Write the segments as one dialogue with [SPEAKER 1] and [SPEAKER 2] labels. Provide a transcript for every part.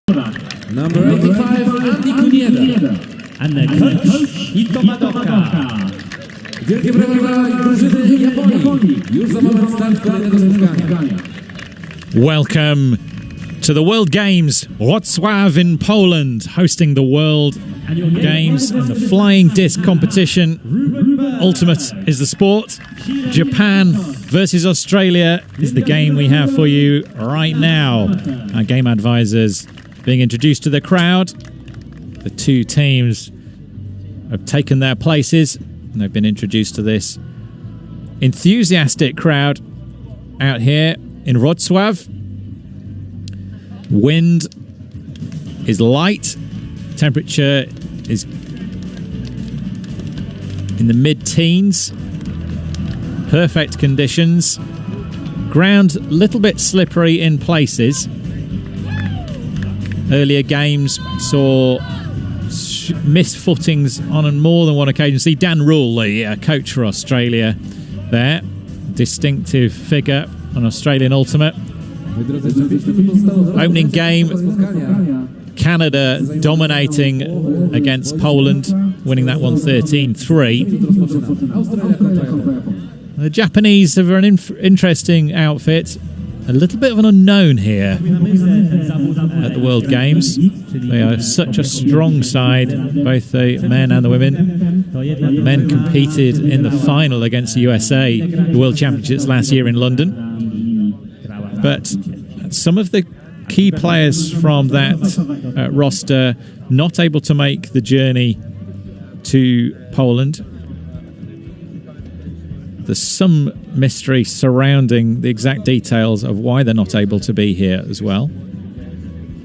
[SPEAKER 1] Number 85, Andy Kunieda.
[SPEAKER 2] And the coach, Ito Madoka.
[SPEAKER 1] Wielkie brawa dla drużyny Japonii. Już za moment start kolejnego spotkania.
[SPEAKER 3] Welcome to the World Games. Wrocław in Poland, hosting the World Games and the flying disc competition. Ultimate is the sport. Japan versus Australia is the game we have for you right now. Our game advisors being introduced to the crowd. The two teams have taken their places and they've been introduced to this enthusiastic crowd out here in Wrocław. Wind is light. Temperature is in the mid-teens. Perfect conditions. Ground a little bit slippery in places. Earlier games saw missed footings on more than one occasion. See Dan Rule, the coach for Australia there. Distinctive figure on Australian Ultimate. Opening game, Canada dominating against Poland, winning that one 13-3. The Japanese have an interesting outfit. A little bit of an unknown here at the World Games. They are such a strong side, both the men and the women. The men competed in the final against the USA, the World Championships last year in London. But some of the key players from that roster not able to make the journey to Poland. There's some mystery surrounding the exact details of why they're not able to be here as well.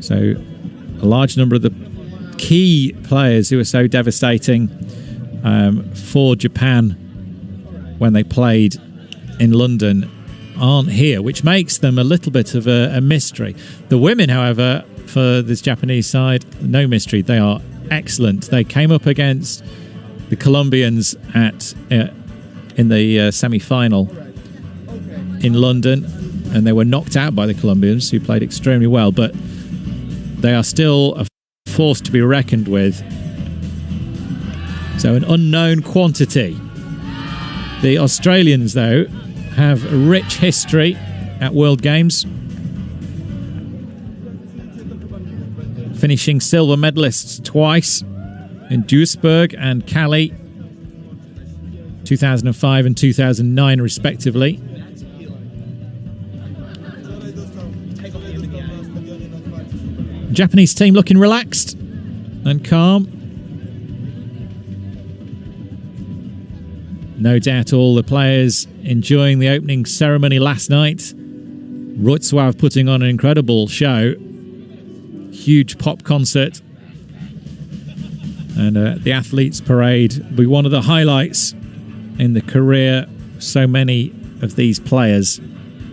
[SPEAKER 3] So a large number of the key players who are so devastating for Japan when they played in London aren't here, which makes them a little bit of a mystery. The women, however, for this Japanese side, no mystery. They are excellent. They came up against the Colombians in the semi-final in London, and they were knocked out by the Colombians, who played extremely well, but they are still a force to be reckoned with. So an unknown quantity. The Australians, though, have a rich history at World Games, finishing silver medalists twice in Duisburg and Cali, 2005 and 2009 respectively. Japanese team looking relaxed and calm. No doubt all the players enjoying the opening ceremony last night. Wrocław putting on an incredible show. Huge pop concert. And the athletes parade will be one of the highlights in the career of so many of these players.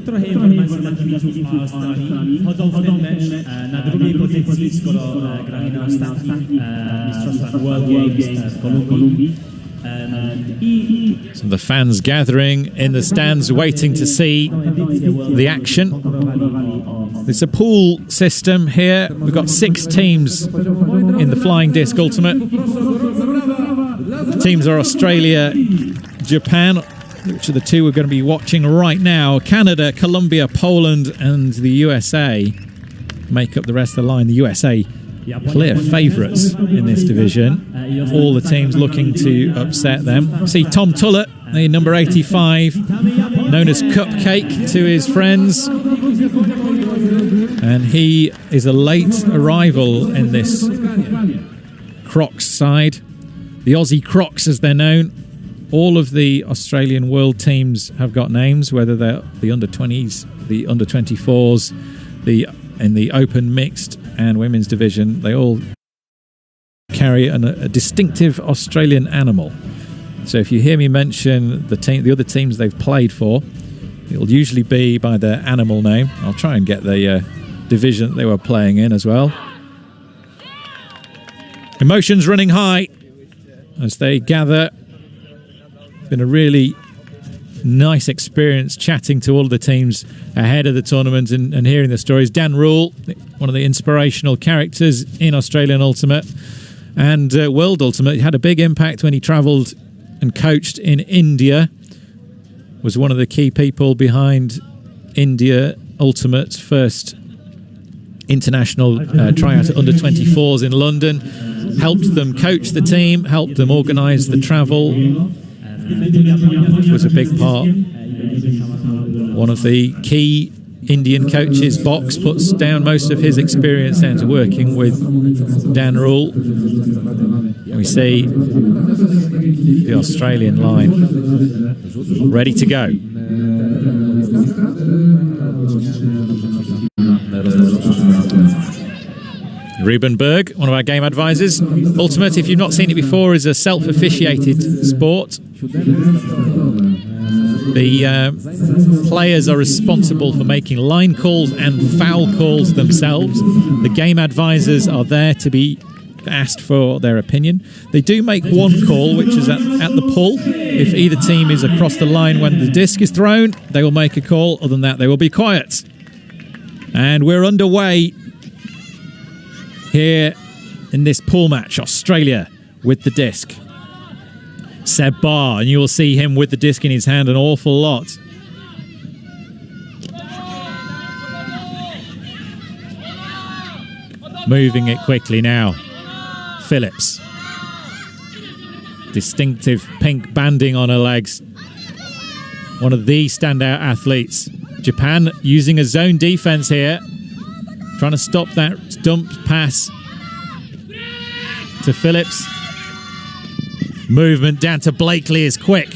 [SPEAKER 2] Trochę informacji dla kibiców Australii. Chodzą w ten mecz na drugiej pozycji, skoro grali na ostatnich mistrzostwach World Games w Kolumbii.
[SPEAKER 3] So the fans gathering in the stands waiting to see the action. It's a pool system here. We've got 6 teams in the Flying Disc Ultimate. The teams are Australia, Japan, which are the two we're going to be watching right now. Canada, Colombia, Poland and the USA make up the rest of the line. The USA clear favourites in this division. All the teams looking to upset them. See Tom Tullett, the number 85, known as Cupcake to his friends. And he is a late arrival in this Crocs side. The Aussie Crocs, as they're known. All of the Australian world teams have got names, whether they're the under-20s, the under-24s, in the open, mixed and women's division. They all carry a distinctive Australian animal. So if you hear me mention the other teams they've played for, it'll usually be by their animal name. I'll try and get the division that they were playing in as well. Emotions running high as they gather. It's been a really nice experience chatting to all of the teams ahead of the tournament and hearing the stories. Dan Rule, one of the inspirational characters in Australian Ultimate and World Ultimate, had a big impact when he travelled and coached in India. Was one of the key people behind India Ultimate's first international tryout at under-24s in London. Helped them coach the team, helped them organise the travel. Was a big part. One of the key Indian coaches, Box, puts down most of his experience down to working with Dan Rule. We see the Australian line ready to go. Ruben Berg, one of our game advisors. Ultimate, if you've not seen it before, is a self-officiated sport. The players are responsible for making line calls and foul calls themselves. The game advisors are there to be asked for their opinion. They do make one call, which is at the pull. If either team is across the line when the disc is thrown, they will make a call. Other than that, they will be quiet. And we're underway here in this pool match. Australia with the disc. Seb Barr, and you will see him with the disc in his hand an awful lot. Moving it quickly now. Phillips. Distinctive pink banding on her legs. One of the standout athletes. Japan using a zone defense here. Trying to stop that dump pass to Phillips. Movement down to Blakely is quick.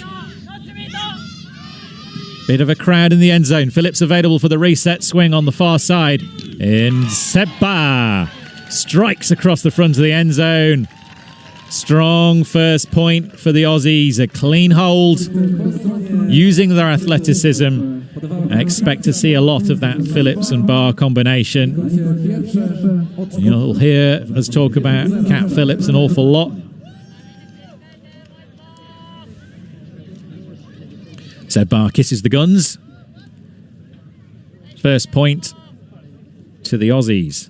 [SPEAKER 3] Bit of a crowd in the end zone. Phillips available for the reset swing on the far side. And Seb Barr strikes across the front of the end zone. Strong first point for the Aussies. A clean hold. Using their athleticism. I expect to see a lot of that Phillips and Barr combination. You'll hear us talk about Cat Phillips an awful lot. Seb Barr kisses the guns. First point to the Aussies.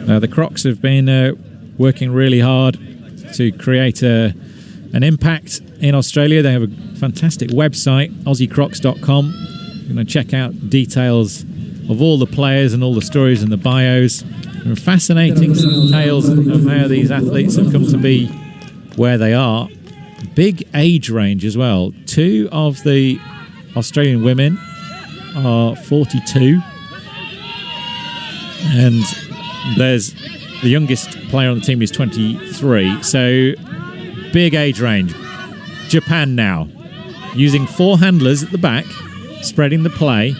[SPEAKER 3] The Crocs have been working really hard to create an impact in Australia. They have a fantastic website, AussieCrocs.com. You're going to check out details of all the players and all the stories and the bios. There are fascinating tales of how these athletes have come to be where they are. Big age range as well. 2 of the Australian women are 42. And there's the youngest player on the team is 23. So big age range. Japan now using 4 handlers at the back, spreading the play.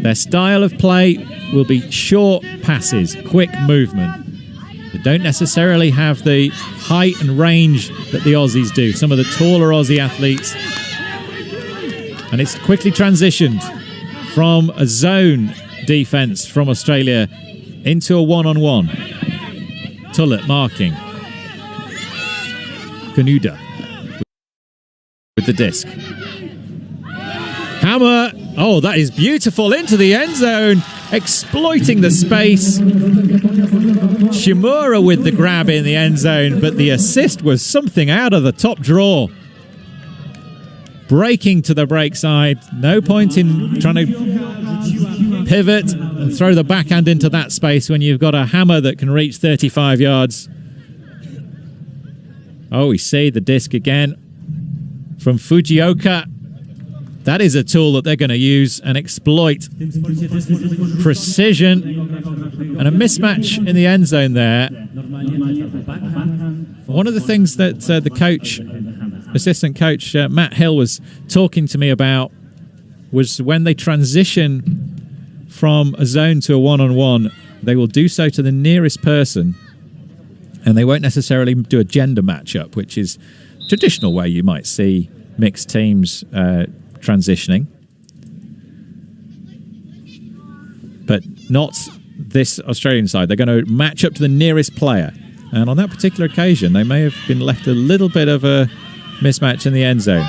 [SPEAKER 3] Their style of play will be short passes, quick movement. They don't necessarily have the height and range that the Aussies do. Some of the taller Aussie athletes. And it's quickly transitioned from a zone defense from Australia into a one-on-one. Tullett marking. Kanuda with the disc. Hammer. Oh, that is beautiful. Into the end zone. Exploiting the space. Shimura with the grab in the end zone, but the assist was something out of the top drawer. Breaking to the break side. No point in trying to pivot and throw the backhand into that space when you've got a hammer that can reach 35 yards. Oh, we see the disc again from Fujioka. That is a tool that they're going to use and exploit. Precision and a mismatch in the end zone there. One of the things that the coach, assistant coach Matt Hill was talking to me about was when they transition from a zone to a one-on-one, they will do so to the nearest person and they won't necessarily do a gender matchup, which is a traditional way you might see mixed teams transitioning, but not this Australian side. They're going to match up to the nearest player. And on that particular occasion, they may have been left a little bit of a mismatch in the end zone.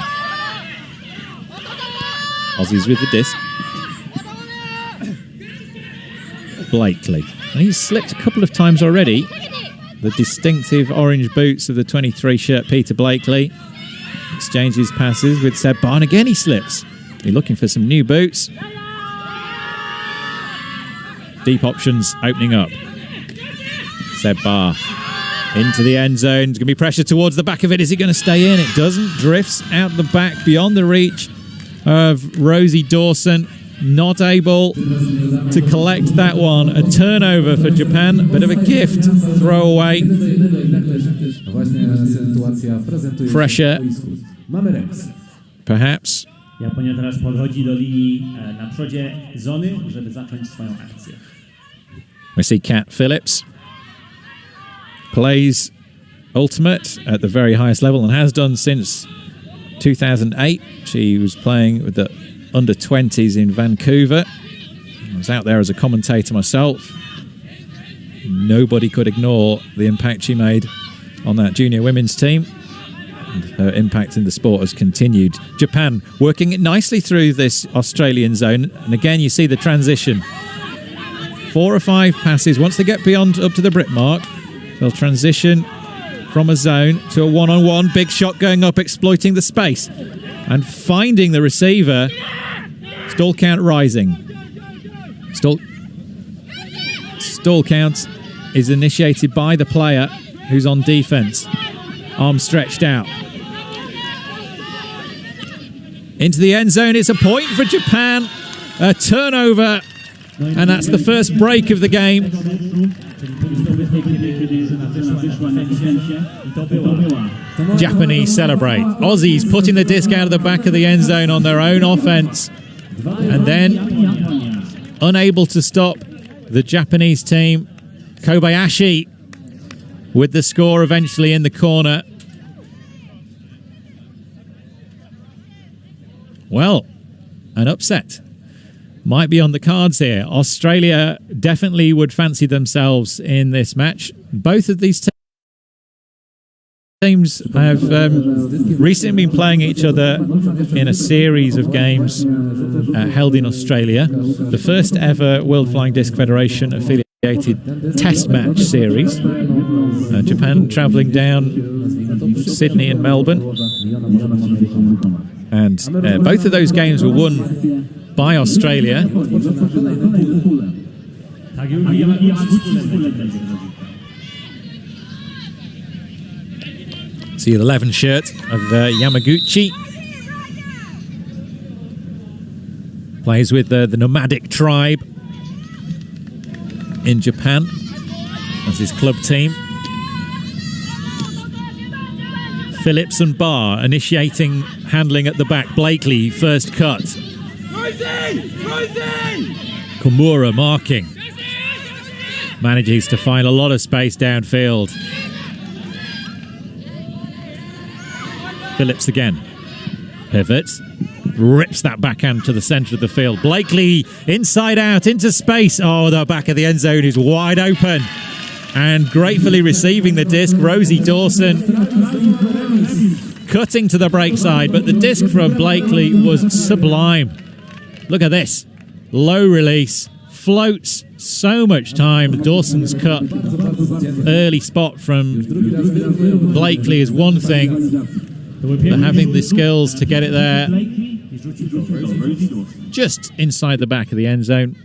[SPEAKER 3] Aussies with the disc. Blakely. And he's slipped a couple of times already. The distinctive orange boots of the 23 shirt, Peter Blakely. Exchanges passes with Seb Barr. And again, he slips. He's looking for some new boots. Deep options opening up. Seb Barr into the end zone. There's going to be pressure towards the back of it. Is it going to stay in? It doesn't. Drifts out the back beyond the reach of Rosie Dawson. Not able to collect that one. A turnover for Japan. Bit of a gift. Throwaway. Pressure. Perhaps.
[SPEAKER 2] Japonia teraz podchodzi do linii na przodzie zony, żeby zacząć swoją akcję.
[SPEAKER 3] We see Kat Phillips plays Ultimate at the very highest level and has done since 2008. She was playing with the under-20s in Vancouver. I was out there as a commentator myself. Nobody could ignore the impact she made on that junior women's team. And her impact in the sport has continued. Japan working it nicely through this Australian zone. And again, you see the transition. 4 or 5 passes. Once they get beyond up to the Brit mark, they'll transition from a zone to a one-on-one. Big shot going up, exploiting the space and finding the receiver. Stall count rising. Stall count is initiated by the player who's on defense. Arms stretched out. Into the end zone. It's a point for Japan. A turnover. And that's the first break of the game. Japanese celebrate. Aussies putting the disc out of the back of the end zone on their own offense. And then, unable to stop the Japanese team, Kobayashi with the score eventually in the corner. Well, an upset might be on the cards here. Australia definitely would fancy themselves in this match. Both of these teams have recently been playing each other in a series of games held in Australia. The first ever World Flying Disc Federation affiliated test match series. Japan travelling down Sydney and Melbourne. And both of those games were won by Australia. See the 11 shirt of Yamaguchi. Plays with the nomadic tribe in Japan as his club team. Phillips and Barr initiating handling at the back. Blakely first cut. Komura marking. Manages to find a lot of space downfield. Phillips again. Pivots. Rips that backhand to the centre of the field. Blakely inside out into space. Oh, the back of the end zone is wide open. And gratefully receiving the disc, Rosie Dawson cutting to the break side, but the disc from Blakely was sublime. Look at this. Low release, floats so much time. Dawson's cut, early spot from Blakely is one thing, but having the skills to get it there just inside the back of the end zone.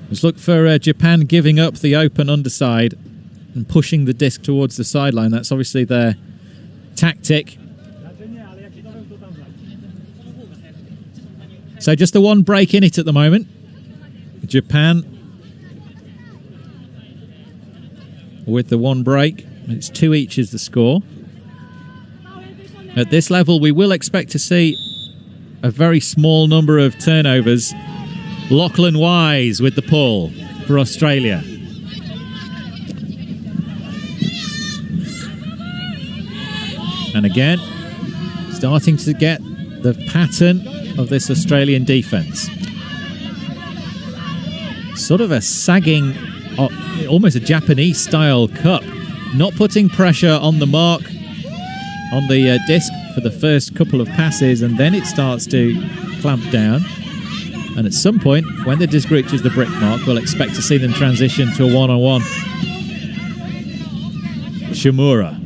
[SPEAKER 3] Let's look for Japan giving up the open underside and pushing the disc towards the sideline. That's obviously their tactic. So just the one break in it at the moment. Japan with the one break. It's 2 each is the score. At this level, we will expect to see a very small number of turnovers. Lachlan Wise with the pull for Australia. And again, starting to get the pattern of this Australian defence. sort of a sagging, almost a Japanese-style cup, not putting pressure on the mark on the disc for the first couple of passes, and then it starts to clamp down. And at some point, when the disc reaches the brick mark, we'll expect to see them transition to a one-on-one. Shimura.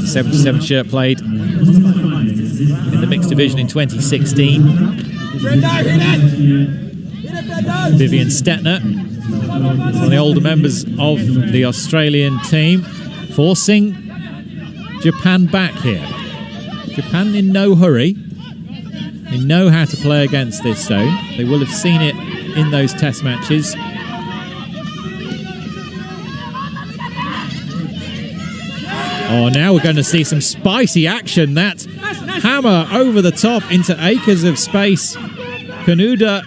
[SPEAKER 3] '77 shirt played in the mixed division in 2016. Vivian Stetner, one of the older members of the Australian team, forcing Japan back here. Japan in no hurry. They know how to play against this zone. They will have seen it in those test matches. Oh, now we're going to see some spicy action. That hammer over the top into acres of space. Kanuda,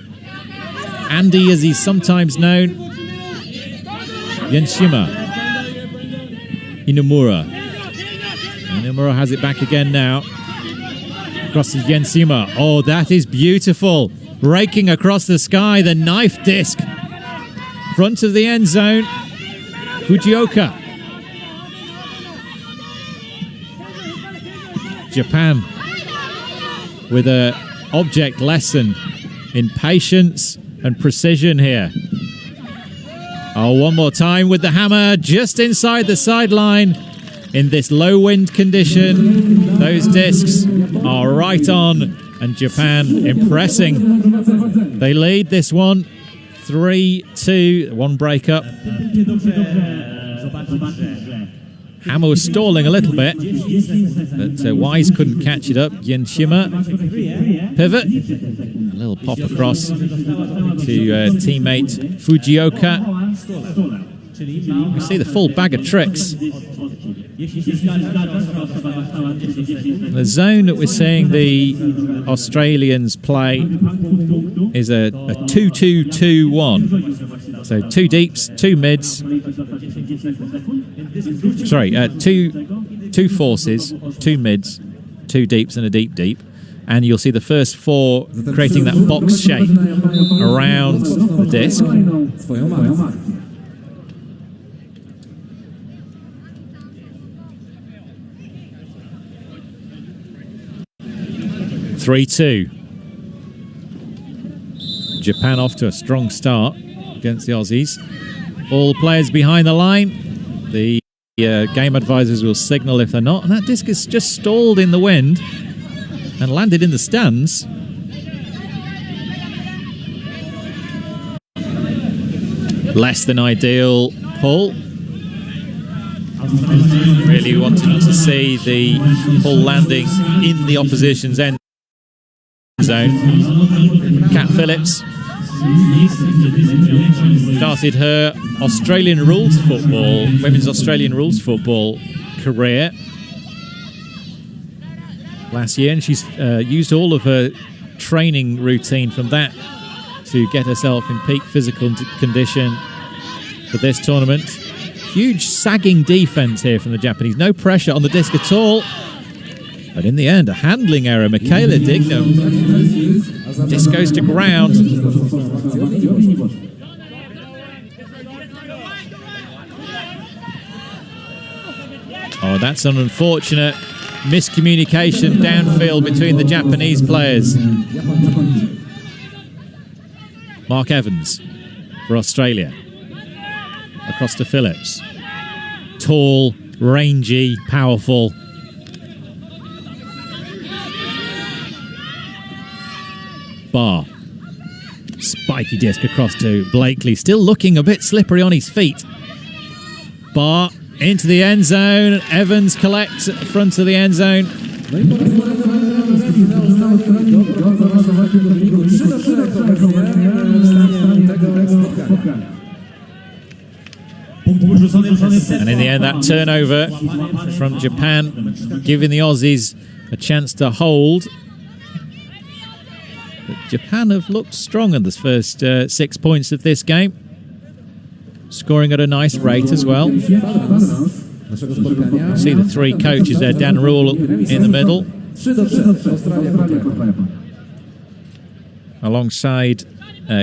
[SPEAKER 3] Andy as he's sometimes known. Yenshima. Inamura. Inamura has it back again now. Across to Yenshima. Oh, that is beautiful. Raking across the sky, the knife disc. Front of the end zone. Fujioka. Japan with an object lesson in patience and precision here. Oh, one more time with the hammer just inside the sideline in this low wind condition. Those discs are right on, and Japan impressing. They lead this one 3-2, one break up. Hammer was stalling a little bit, but Wise couldn't catch it up. Yenshima, pivot, a little pop across to teammate Fujioka. We see the full bag of tricks. The zone that we're seeing the Australians play is a 2-2-2-1. So 2 deeps, 2 mids. Sorry, two forces, 2 mids, 2 deeps and a deep. And you'll see the first 4 creating that box shape around the disc. 3-2. Japan off to a strong start against the Aussies. All players behind the line. The game advisors will signal if they're not. And that disc is just stalled in the wind and landed in the stands. Less than ideal pull. Really wanted to see the pull landing in the opposition's end zone. Kat Phillips started her Australian rules football, women's Australian rules football career last year, and she's used all of her training routine from that to get herself in peak physical condition for this tournament. Huge sagging defense here from the Japanese. No pressure on the disc at all. But in the end, a handling error. Michaela Dignam. Disc goes to ground. Oh, that's an unfortunate miscommunication downfield between the Japanese players. Mark Evans for Australia. Across to Phillips. Tall, rangy, powerful. Barr. Spiky disc across to Blakely. Still looking a bit slippery on his feet. Barr into the end zone. Evans collects at the front of the end zone. And in the end, that turnover from Japan, giving the Aussies a chance to hold. But Japan have looked strong in the first 6 points of this game, scoring at a nice rate as well. See the 3 coaches there, Dan Rule in the middle,
[SPEAKER 1] 3-3. Australia kontra Japan.
[SPEAKER 3] Alongside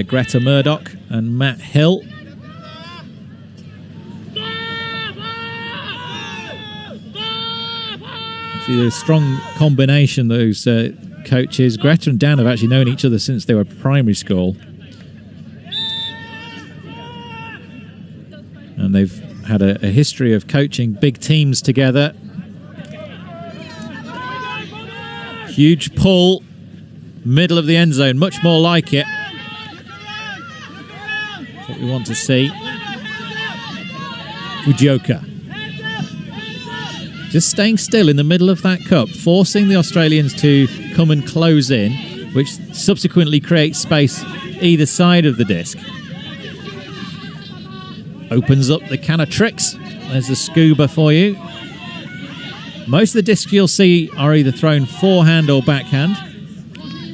[SPEAKER 3] Greta Murdoch and Matt Hill. See the strong combination, those coaches. Greta and Dan have actually known each other since they were primary school. And they've had a history of coaching big teams together. Huge pull, middle of the end zone, much more like it. That's what we want to see. Fujioka. Just staying still in the middle of that cup, forcing the Australians to come and close in, which subsequently creates space either side of the disc. Opens up the can of tricks. There's the scuba for you. Most of the discs you'll see are either thrown forehand or backhand,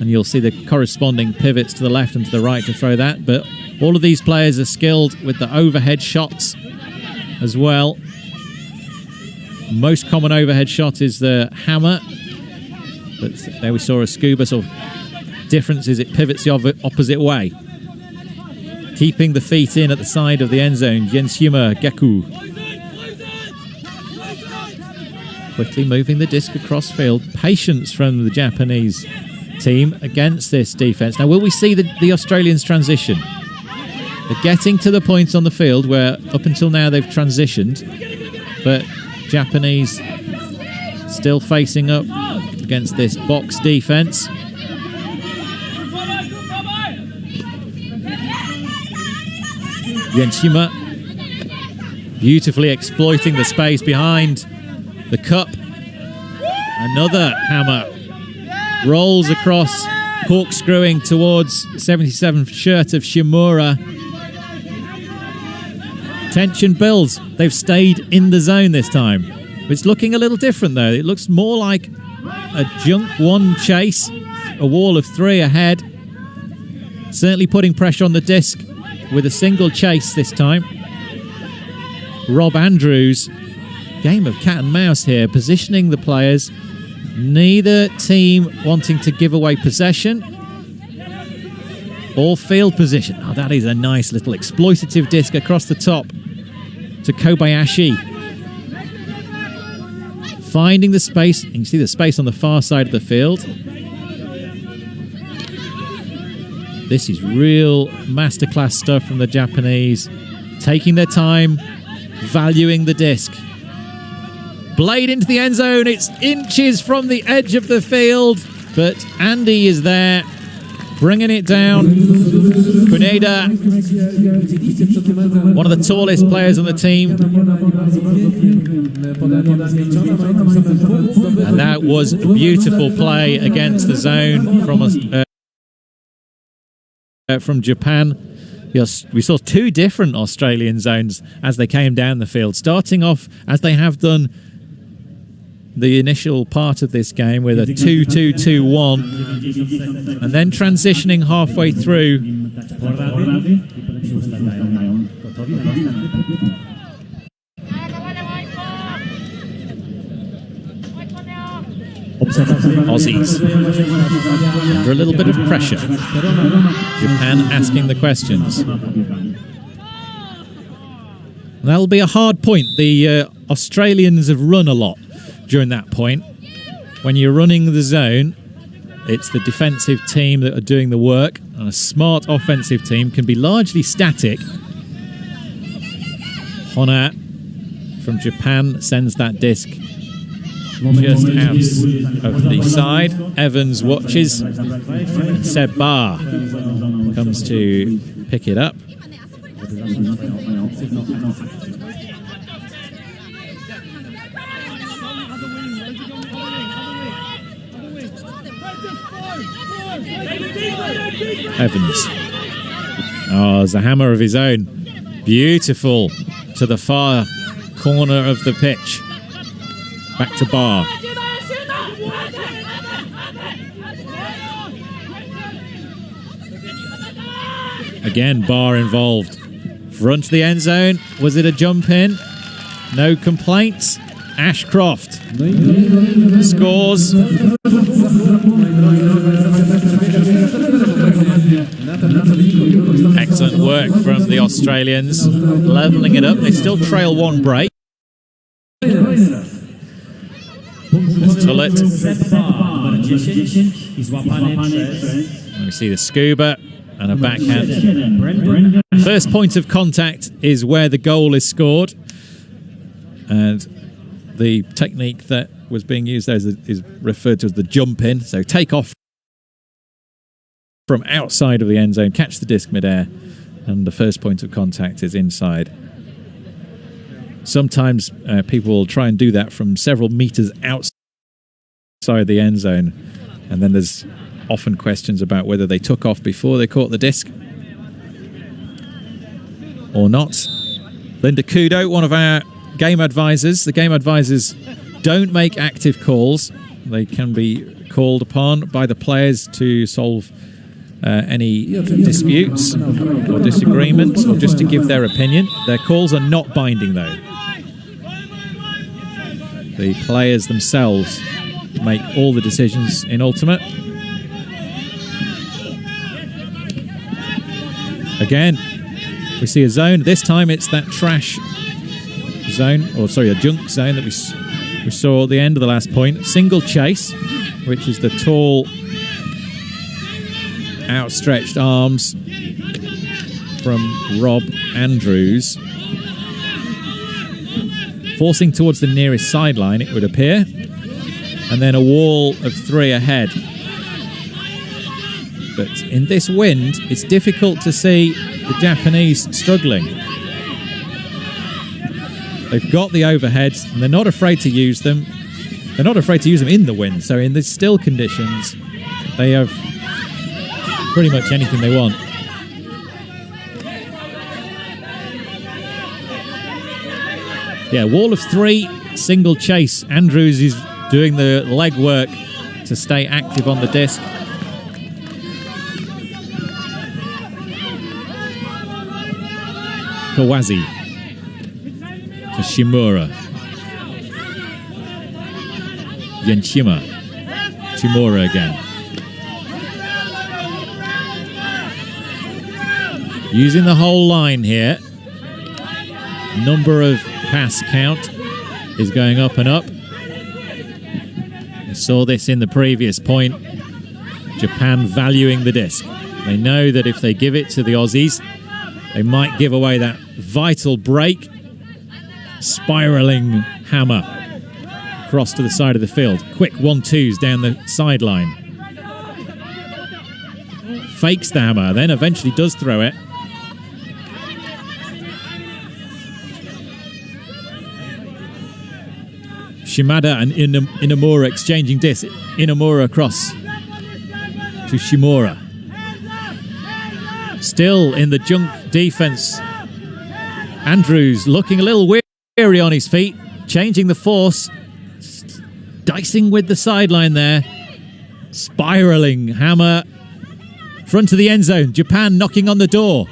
[SPEAKER 3] and you'll see the corresponding pivots to the left and to the right to throw that, but all of these players are skilled with the overhead shots as well. Most common overhead shot is the hammer, but there we saw a scuba. Sort of difference is it pivots the opposite way. Keeping the feet in at the side of the end zone, Jensuma Geku. Quickly moving the disc across field. Patience from the Japanese team against this defense. Now, will we see the Australians transition? They're getting to the point on the field where up until now they've transitioned, but Japanese still facing up against this box defense. Yenshima beautifully exploiting the space behind the cup. Another hammer rolls across, corkscrewing towards 77 shirt of Shimura. Tension builds. They've stayed in the zone this time. It's looking a little different though. It looks more like a junk one chase, a wall of three ahead. Certainly putting pressure on the disc with a single chase this time. Rob Andrews, game of cat and mouse here, positioning the players. Neither team wanting to give away possession or field position. Oh, that is a nice little exploitative disc across the top to Kobayashi. Finding the space. You can see the space on the far side of the field. This is real masterclass stuff from the Japanese. Taking their time, valuing the disc. Blade into the end zone. It's inches from the edge of the field, but Andy is there, bringing it down. Kuneda, one of the tallest players on the team. And that was a beautiful play against the zone from Japan. Yes, we saw two different Australian zones as they came down the field, starting off as they have done the initial part of this game with a 2-2-2-1, and then transitioning halfway through. Aussies under a little bit of pressure. Japan asking the questions. That'll be a hard point. The Australians have run a lot during that point. When you're running the zone, it's the defensive team that are doing the work, and a smart offensive team can be largely static. Hona from Japan sends that disc just out of the side. Evans watches. Seb Bar comes to pick it up. Evans. Oh, there's a hammer of his own. Beautiful to the far corner of the pitch. Back to Bar. Again, Bar involved. Front to the end zone. Was it a jump in? No complaints. Ashcroft scores. Excellent work from the Australians, levelling it up. They still trail one break. Tullett. And we see the scuba and a backhand. First point of contact is where the goal is scored. And the technique that was being used there is referred to as the jump in. So take off from outside of the end zone, catch the disc midair, and the first point of contact is inside. Sometimes people will try and do that from several meters outside the end zone, and then there's often questions about whether they took off before they caught the disc or not. Linda Kudo, one of our game advisors. The game advisors don't make active calls. They can be called upon by the players to solve any disputes or disagreements, or just to give their opinion. Their calls are not binding, though. The players themselves make all the decisions in Ultimate. Again, we see a zone. This time it's that trash zone, or sorry, a junk zone that we saw at the end of the last point. Single chase, which is the tall, outstretched arms from Rob Andrews, forcing towards the nearest sideline, it would appear, and then a wall of three ahead. But in this wind, it's difficult to see the Japanese struggling. They've got the overheads, and they're not afraid to use them. They're not afraid to use them in the wind, so in the still conditions, they have pretty much anything they want. Yeah, wall of three, single chase. Andrews is doing the leg work to stay active on the disc. Kawazi to Shimura. Yenshima. Shimura again. Using the whole line here. Number of pass count is going up and up. We saw this in the previous point. Japan valuing the disc. They know that if they give it to the Aussies, they might give away that vital break. Spiraling hammer across to the side of the field. Quick 1-2s down the sideline. Fakes the hammer, then eventually does throw it. Shimada and Inamura exchanging disc. Inamura across to Shimura. Still in the junk defense. Andrews looking a little weary on his feet, changing the force, dicing with the sideline there. Spiraling hammer. Front of the end zone. Japan knocking on the door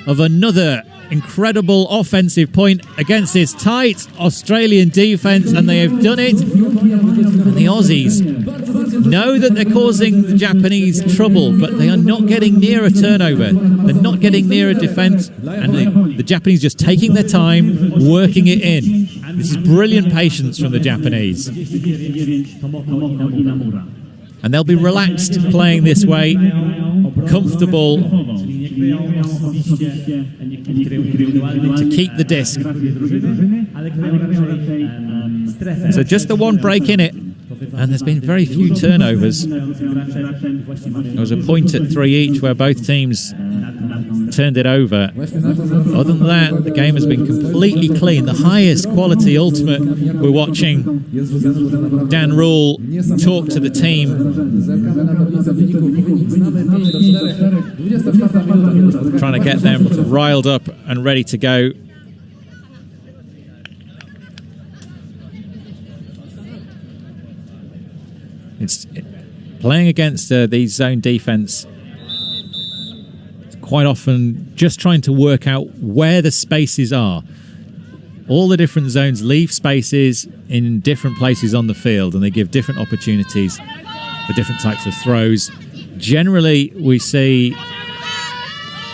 [SPEAKER 3] of another incredible offensive point against this tight Australian defense, and they have done it. And the Aussies know that they're causing the Japanese trouble, but they are not getting near a turnover. They're not getting near a defense, and the Japanese just taking their time, working it in. This is brilliant patience from the Japanese. And they'll be relaxed playing this way, comfortable to keep the disc. So just the one break in it, and there's been very few turnovers. There was a point at 3 each where both teams turned it over. Other than that, the game has been completely clean. The highest quality Ultimate we're watching. Dan Rule talk to the team. Trying to get them riled up and ready to go. It's playing against these zone defense. Quite often just trying to work out where the spaces are. all the different zones leave spaces in different places on the field, and they give different opportunities for different types of throws. Generally, we see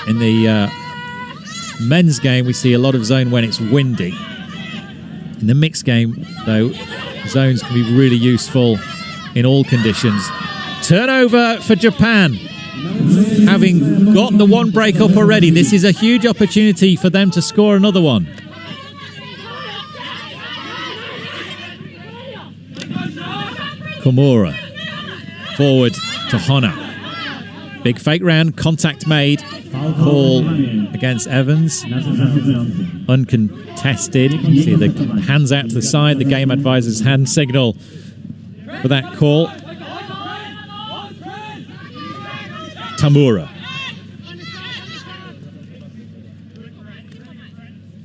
[SPEAKER 3] in the men's game, we see a lot of zone when it's windy. In the mixed game, though, zones can be really useful in all conditions. Turnover for Japan. Having got the one break up already, this is a huge opportunity for them to score another one. Komura forward to Hona. Big fake round, contact made. Call against Evans. Uncontested. You see the hands out to the side, the game advisor's hand signal for that call. Tamura.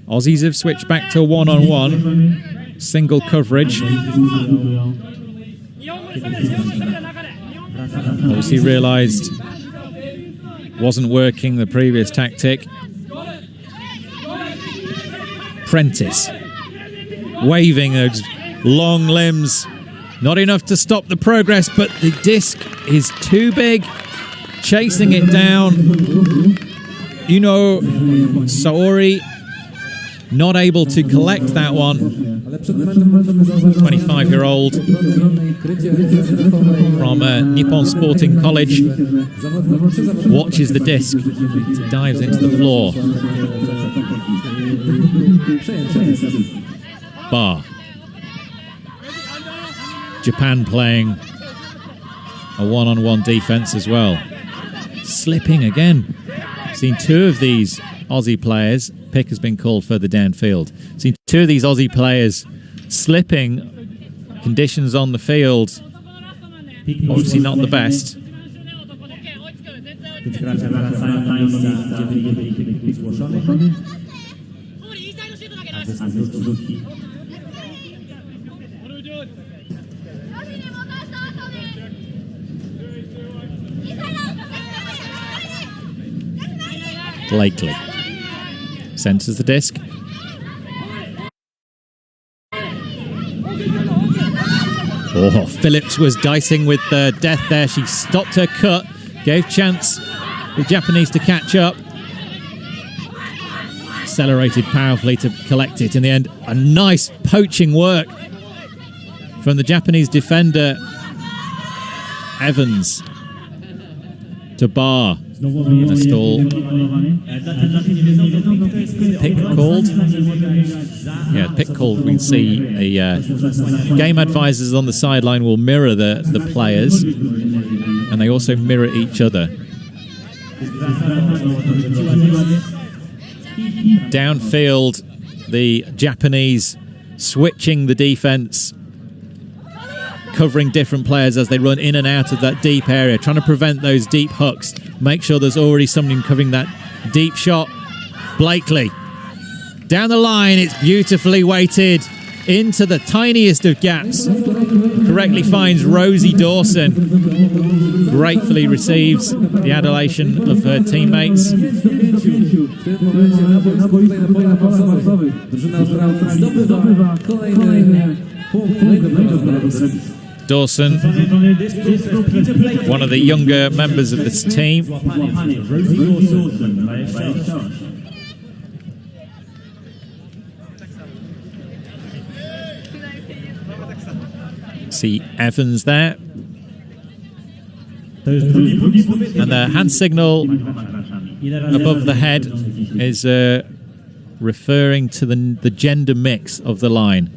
[SPEAKER 3] Aussies have switched back to a one-on-one. Single coverage. Obviously realised wasn't working the previous tactic. Prentice waving those long limbs. Not enough to stop the progress, but the disc is too big. Chasing it down. Uno Saori not able to collect that one. 25-year-old from Nippon Sporting College watches the disc, dives into the floor. Bar. Japan playing a one-on-one defense as well. Slipping again. Seen two of these Aussie players. Pick has been called further downfield. Seen two of these Aussie players slipping. Conditions on the field obviously not the best. Blakely centers the disc. Oh, Phillips was dicing with death there. She stopped her cut, gave chance the Japanese to catch up. Accelerated powerfully to collect it in the end. A nice poaching work from the Japanese defender Evans to Bar. A stall. Pick called. Yeah, pick called. We can see the game advisors on the sideline will mirror the players, and they also mirror each other. Downfield, the Japanese switching the defense, covering different players as they run in and out of that deep area, trying to prevent those deep hooks. Make sure there's already someone covering that deep shot. Blakely. Down the line, it's beautifully weighted into the tiniest of gaps. Correctly finds Rosie Dawson. Gratefully receives the adulation of her teammates. Dawson, one of the younger members of this team. See Evans there. And the hand signal above the head is referring to the gender mix of the line.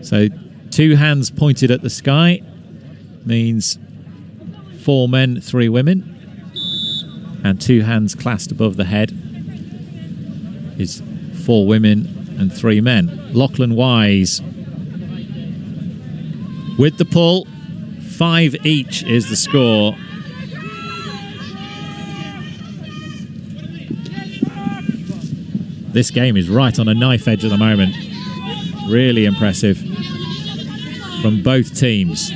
[SPEAKER 3] So 2 hands pointed at the sky means 4 men, 3 women. And 2 hands clasped above the head is 4 women and 3 men. Lachlan Wise with the pull. 5 each is the score. This game is right on a knife edge at the moment. Really impressive from both teams.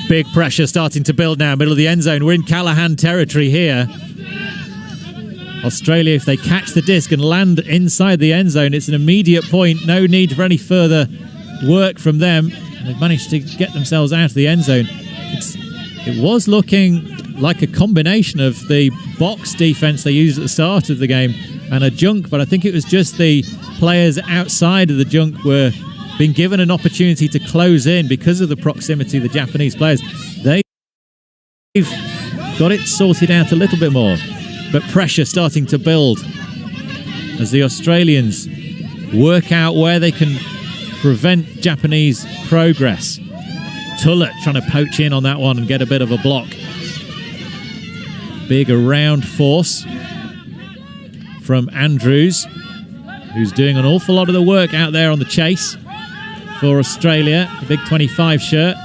[SPEAKER 3] Big pressure starting to build now, middle of the end zone. We're in Callahan territory here. Australia, if they catch the disc and land inside the end zone, it's an immediate point. No need for any further work from them. They've managed to get themselves out of the end zone. It was looking like a combination of the box defense they used at the start of the game and a junk, but I think it was just the players outside of the junk were being given an opportunity to close in because of the proximity of the Japanese players. They've got it sorted out a little bit more, but pressure starting to build as the Australians work out where they can prevent Japanese progress. Tullett trying to poach in on that one and get a bit of a block. Big around force from Andrews, who's doing an awful lot of the work out there on the chase for Australia. The big 25 shirt.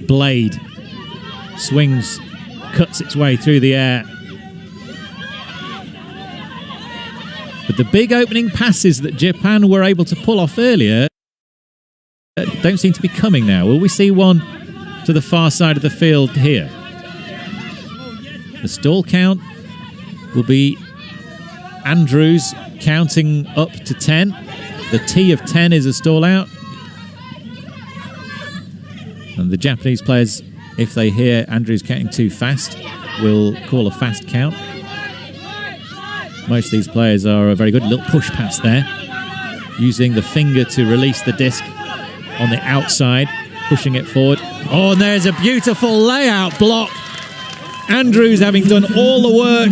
[SPEAKER 3] Blade swings, cuts its way through the air. But the big opening passes that Japan were able to pull off earlier don't seem to be coming now. Will we see one to the far side of the field here? The stall count will be Andrews counting up to 10. The T of 10 is a stall out. And the Japanese players, if they hear Andrews counting too fast, will call a fast count. Most of these players are very good. A little push pass there, using the finger to release the disc on the outside, pushing it forward. Oh, and there's a beautiful layout block. Andrews having done all the work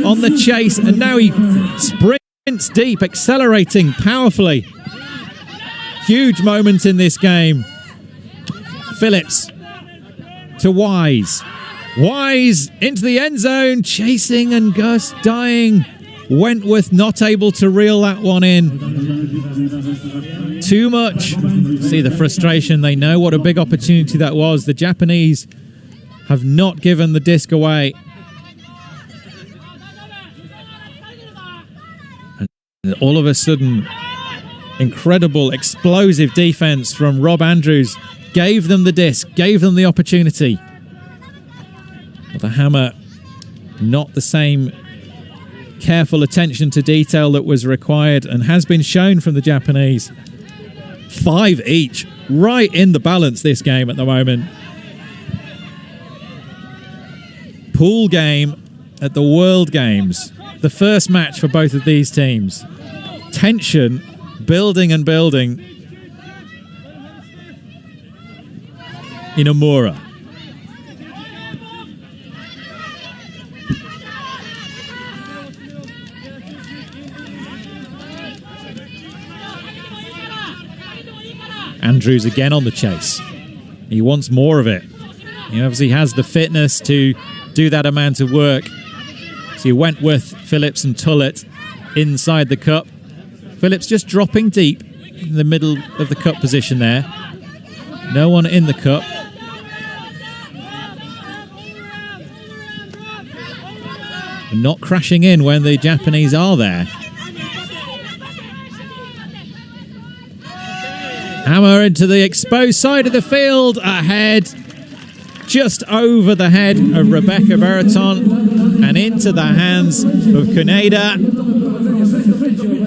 [SPEAKER 3] on the chase, and now he sprints deep, accelerating powerfully. Huge moment in this game. Phillips to Wise. Wise into the end zone, chasing and Gus dying. Wentworth not able to reel that one in. Too much. See the frustration. They know what a big opportunity that was. The Japanese have not given the disc away. And all of a sudden, incredible, explosive defense from Rob Andrews gave them the disc, gave them the opportunity. But the hammer, not the same careful attention to detail that was required and has been shown from the Japanese. 5 each, right in the balance this game at the moment. Pool game at the World Games. The first match for both of these teams. Tension building and building in Amura. Andrews again on the chase. He wants more of it. He obviously has the fitness to do that amount of work. So he went with Phillips and Tullett inside the cup. Phillips just dropping deep in the middle of the cup position there. No one in the cup. And not crashing in when the Japanese are there. Hammer into the exposed side of the field, ahead, just over the head of Rebecca Baraton and into the hands of Kaneda.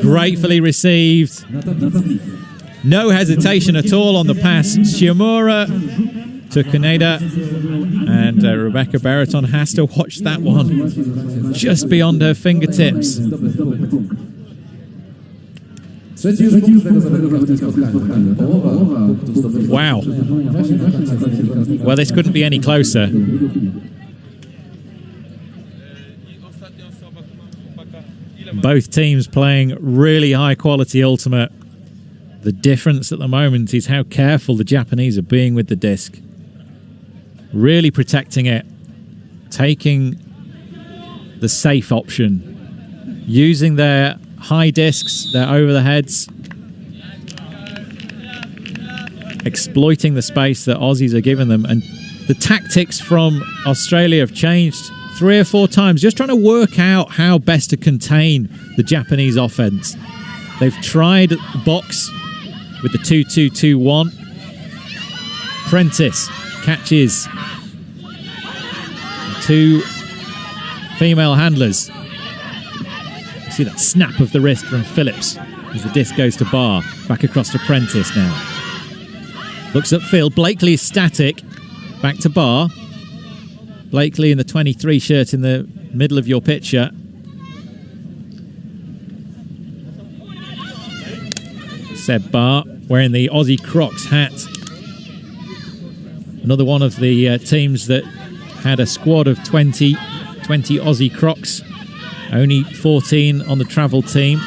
[SPEAKER 3] Gratefully received. No hesitation at all on the pass. Shimura to Kaneda, and Rebecca Baraton has to watch that one just beyond her fingertips. Wow. Well, this couldn't be any closer. Both teams playing really high quality ultimate. The difference at the moment is how careful the Japanese are being with the disc. Really protecting it. Taking the safe option. Using their high discs, they're over the heads. Exploiting the space that Aussies are giving them. And the tactics from Australia have changed 3 or 4 times, just trying to work out how best to contain the Japanese offense. They've tried box with the 2-2-2-1. Prentice catches 2 female handlers. See that snap of the wrist from Phillips as the disc goes to Barr. Back across to Prentice now. Looks upfield. Blakely is static. Back to Barr. Blakely in the 23 shirt in the middle of your picture. Seb Barr wearing the Aussie Crocs hat. Another one of the teams that had a squad of 20 Aussie Crocs. Only 14 on the travel team.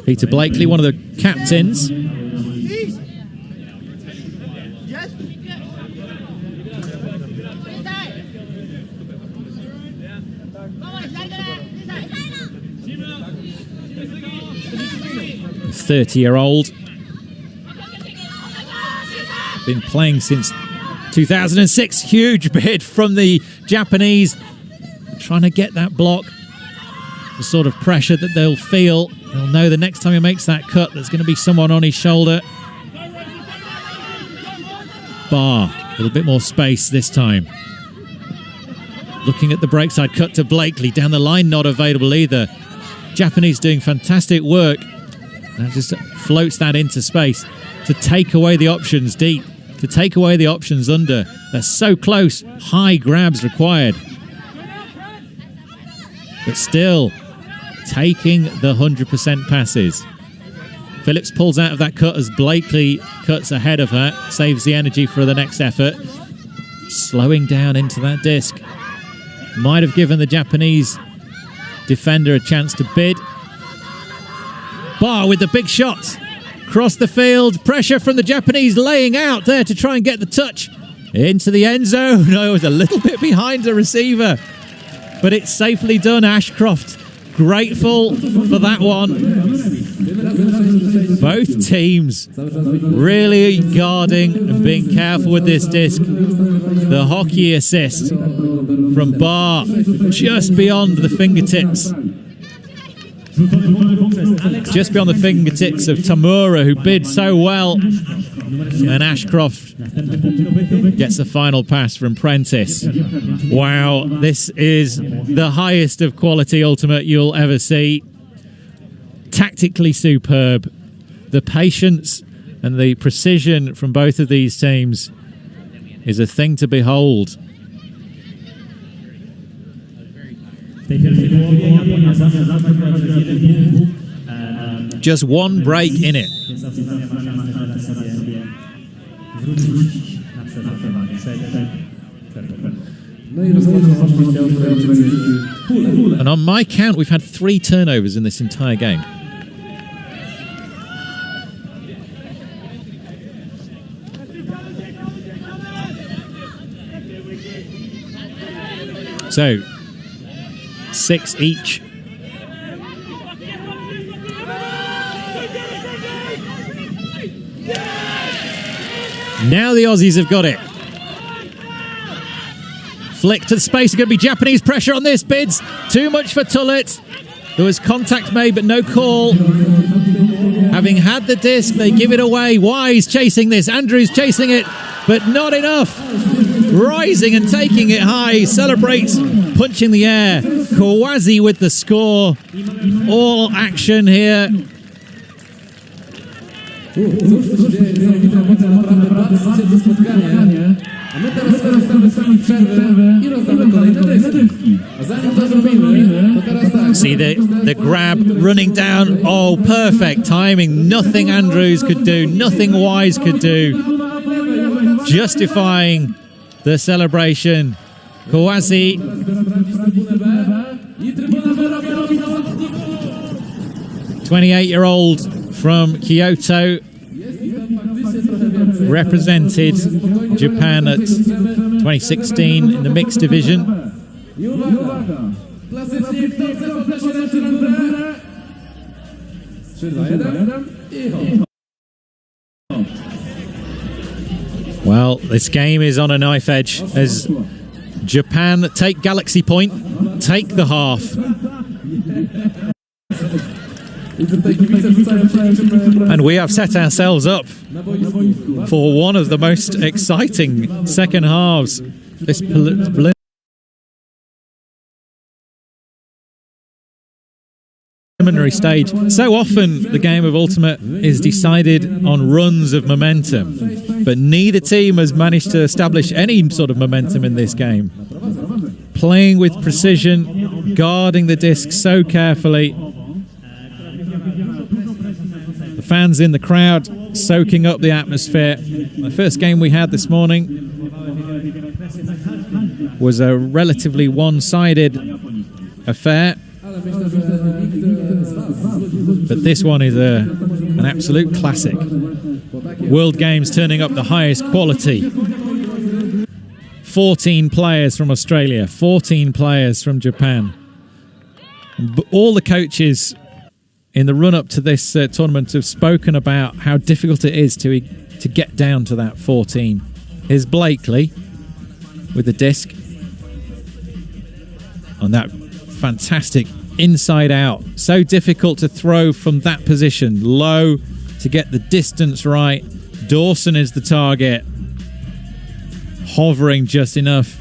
[SPEAKER 3] Peter Blakely, one of the captains. A 30-year-old. Been playing since 2006. Huge bid from the Japanese. Trying to get that block. The sort of pressure that they'll feel. They'll know the next time he makes that cut, there's going to be someone on his shoulder. Barr, a little bit more space this time. Looking at the break side cut to Blakely. Down the line, not available either. Japanese doing fantastic work. And just floats that into space to take away the options deep, to take away the options under. They're so close. High grabs required. But still, taking the 100% passes. Phillips pulls out of that cut as Blakely cuts ahead of her, saves the energy for the next effort. Slowing down into that disc. Might have given the Japanese defender a chance to bid. Barr with the big shot. Across the field. Pressure from the Japanese laying out there to try and get the touch into the end zone. No, it was a little bit behind the receiver. But it's safely done. Ashcroft grateful for that one. Both teams really guarding and being careful with this disc. The hockey assist from Barr just beyond the fingertips. Just beyond the fingertips of Tamura, who bid so well. And Ashcroft gets the final pass from Prentice. Wow, this is the highest of quality ultimate you'll ever see. Tactically superb. The patience and the precision from both of these teams is a thing to behold. Just one break in it. And on my count, we've had 3 turnovers in this entire game. So, 6 each. Now the Aussies have got it. Flick to the space. It's going to be Japanese pressure on this. Bids. Too much for Tullett. There was contact made, but no call. Having had the disc, they give it away. Wise chasing this. Andrews chasing it, but not enough. Rising and taking it high. Celebrates, punching the air. Kawase with the score. All action here. See the grab running down. Oh, perfect timing. Nothing Andrews could do, nothing Wise could do. Justifying the celebration. Kawase. 28-year-old from Kyoto. Represented Japan at 2016 in the mixed division. Well, this game is on a knife edge as Japan take Galaxy Point, take the half. And we have set ourselves up for one of the most exciting second halves this preliminary stage, so often the game of Ultimate is decided on runs of momentum, but neither team has managed to establish any sort of momentum in this game. Playing with precision, guarding the disc so carefully. The fans in the crowd soaking up the atmosphere. The first game we had this morning was a relatively one-sided affair, but this one is an absolute classic. World Games turning up the highest quality. 14 players from Australia, 14 players from Japan. All the coaches in the run-up to this tournament have spoken about how difficult it is to get down to that 14. Here's Blakely with the disc on that fantastic inside out. So difficult to throw from that position, low to get the distance right. Dawson is the target, hovering just enough.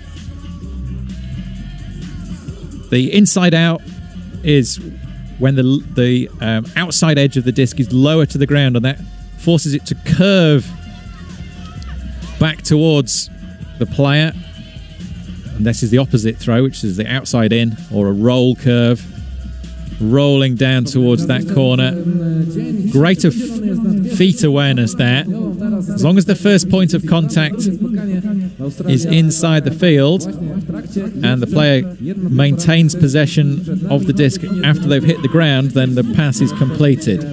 [SPEAKER 3] The inside out is when the outside edge of the disc is lower to the ground, and that forces it to curve back towards the player. And this is the opposite throw, which is the outside in, or a roll curve, rolling down towards that corner. Greater feet awareness there. As long as the first point of contact is inside the field and the player maintains possession of the disc after they've hit the ground, then the pass is completed.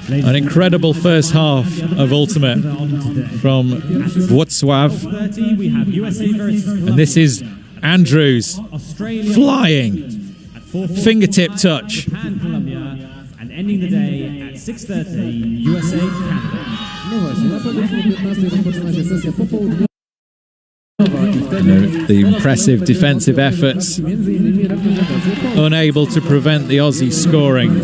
[SPEAKER 3] An incredible first half of Ultimate from Włocław. And this is Andrews flying, fingertip touch.
[SPEAKER 2] And ending the day at 6:30, USA, Canada.
[SPEAKER 3] The impressive defensive efforts, unable to prevent the Aussies scoring.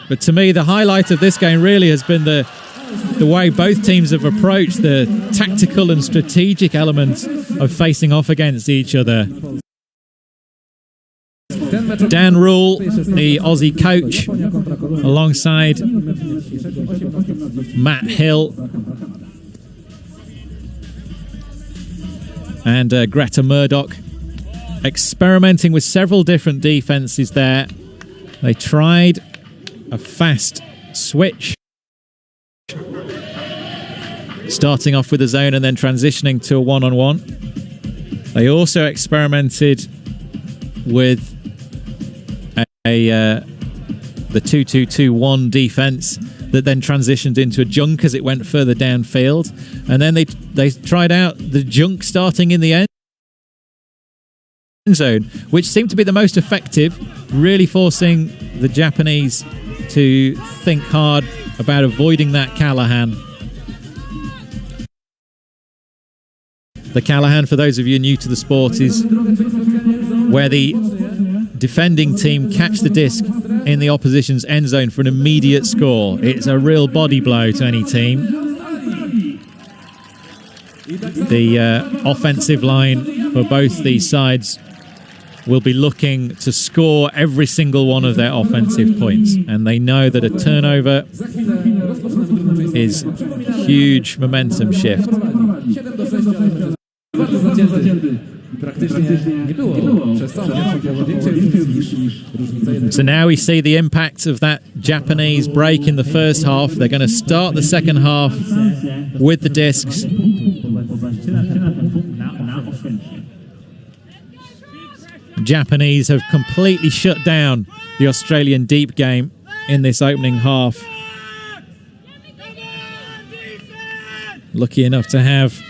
[SPEAKER 3] But to me, the highlight of this game really has been the way both teams have approached the tactical and strategic element of facing off against each other. Dan Rule, the Aussie coach, alongside Matt Hill and Greta Murdoch, experimenting with several different defenses there. They tried a fast switch, starting off with a zone and then transitioning to a one-on-one. They also experimented with the 2-2-2-1 defense that then transitioned into a junk as it went further downfield, and then they tried out the junk starting in the end zone, which seemed to be the most effective, really forcing the Japanese to think hard about avoiding that Callahan. The Callahan, for those of you new to the sport, is where the defending team catch the disc in the opposition's end zone for an immediate score. It's a real body blow to any team. The offensive line for both these sides will be looking to score every single one of their offensive points, and they know that a turnover is huge momentum shift. So now we see the impact of that Japanese break in the first half. They're going to start the second half with the discs. Japanese have completely shut down the Australian deep game in this opening half. Lucky enough to have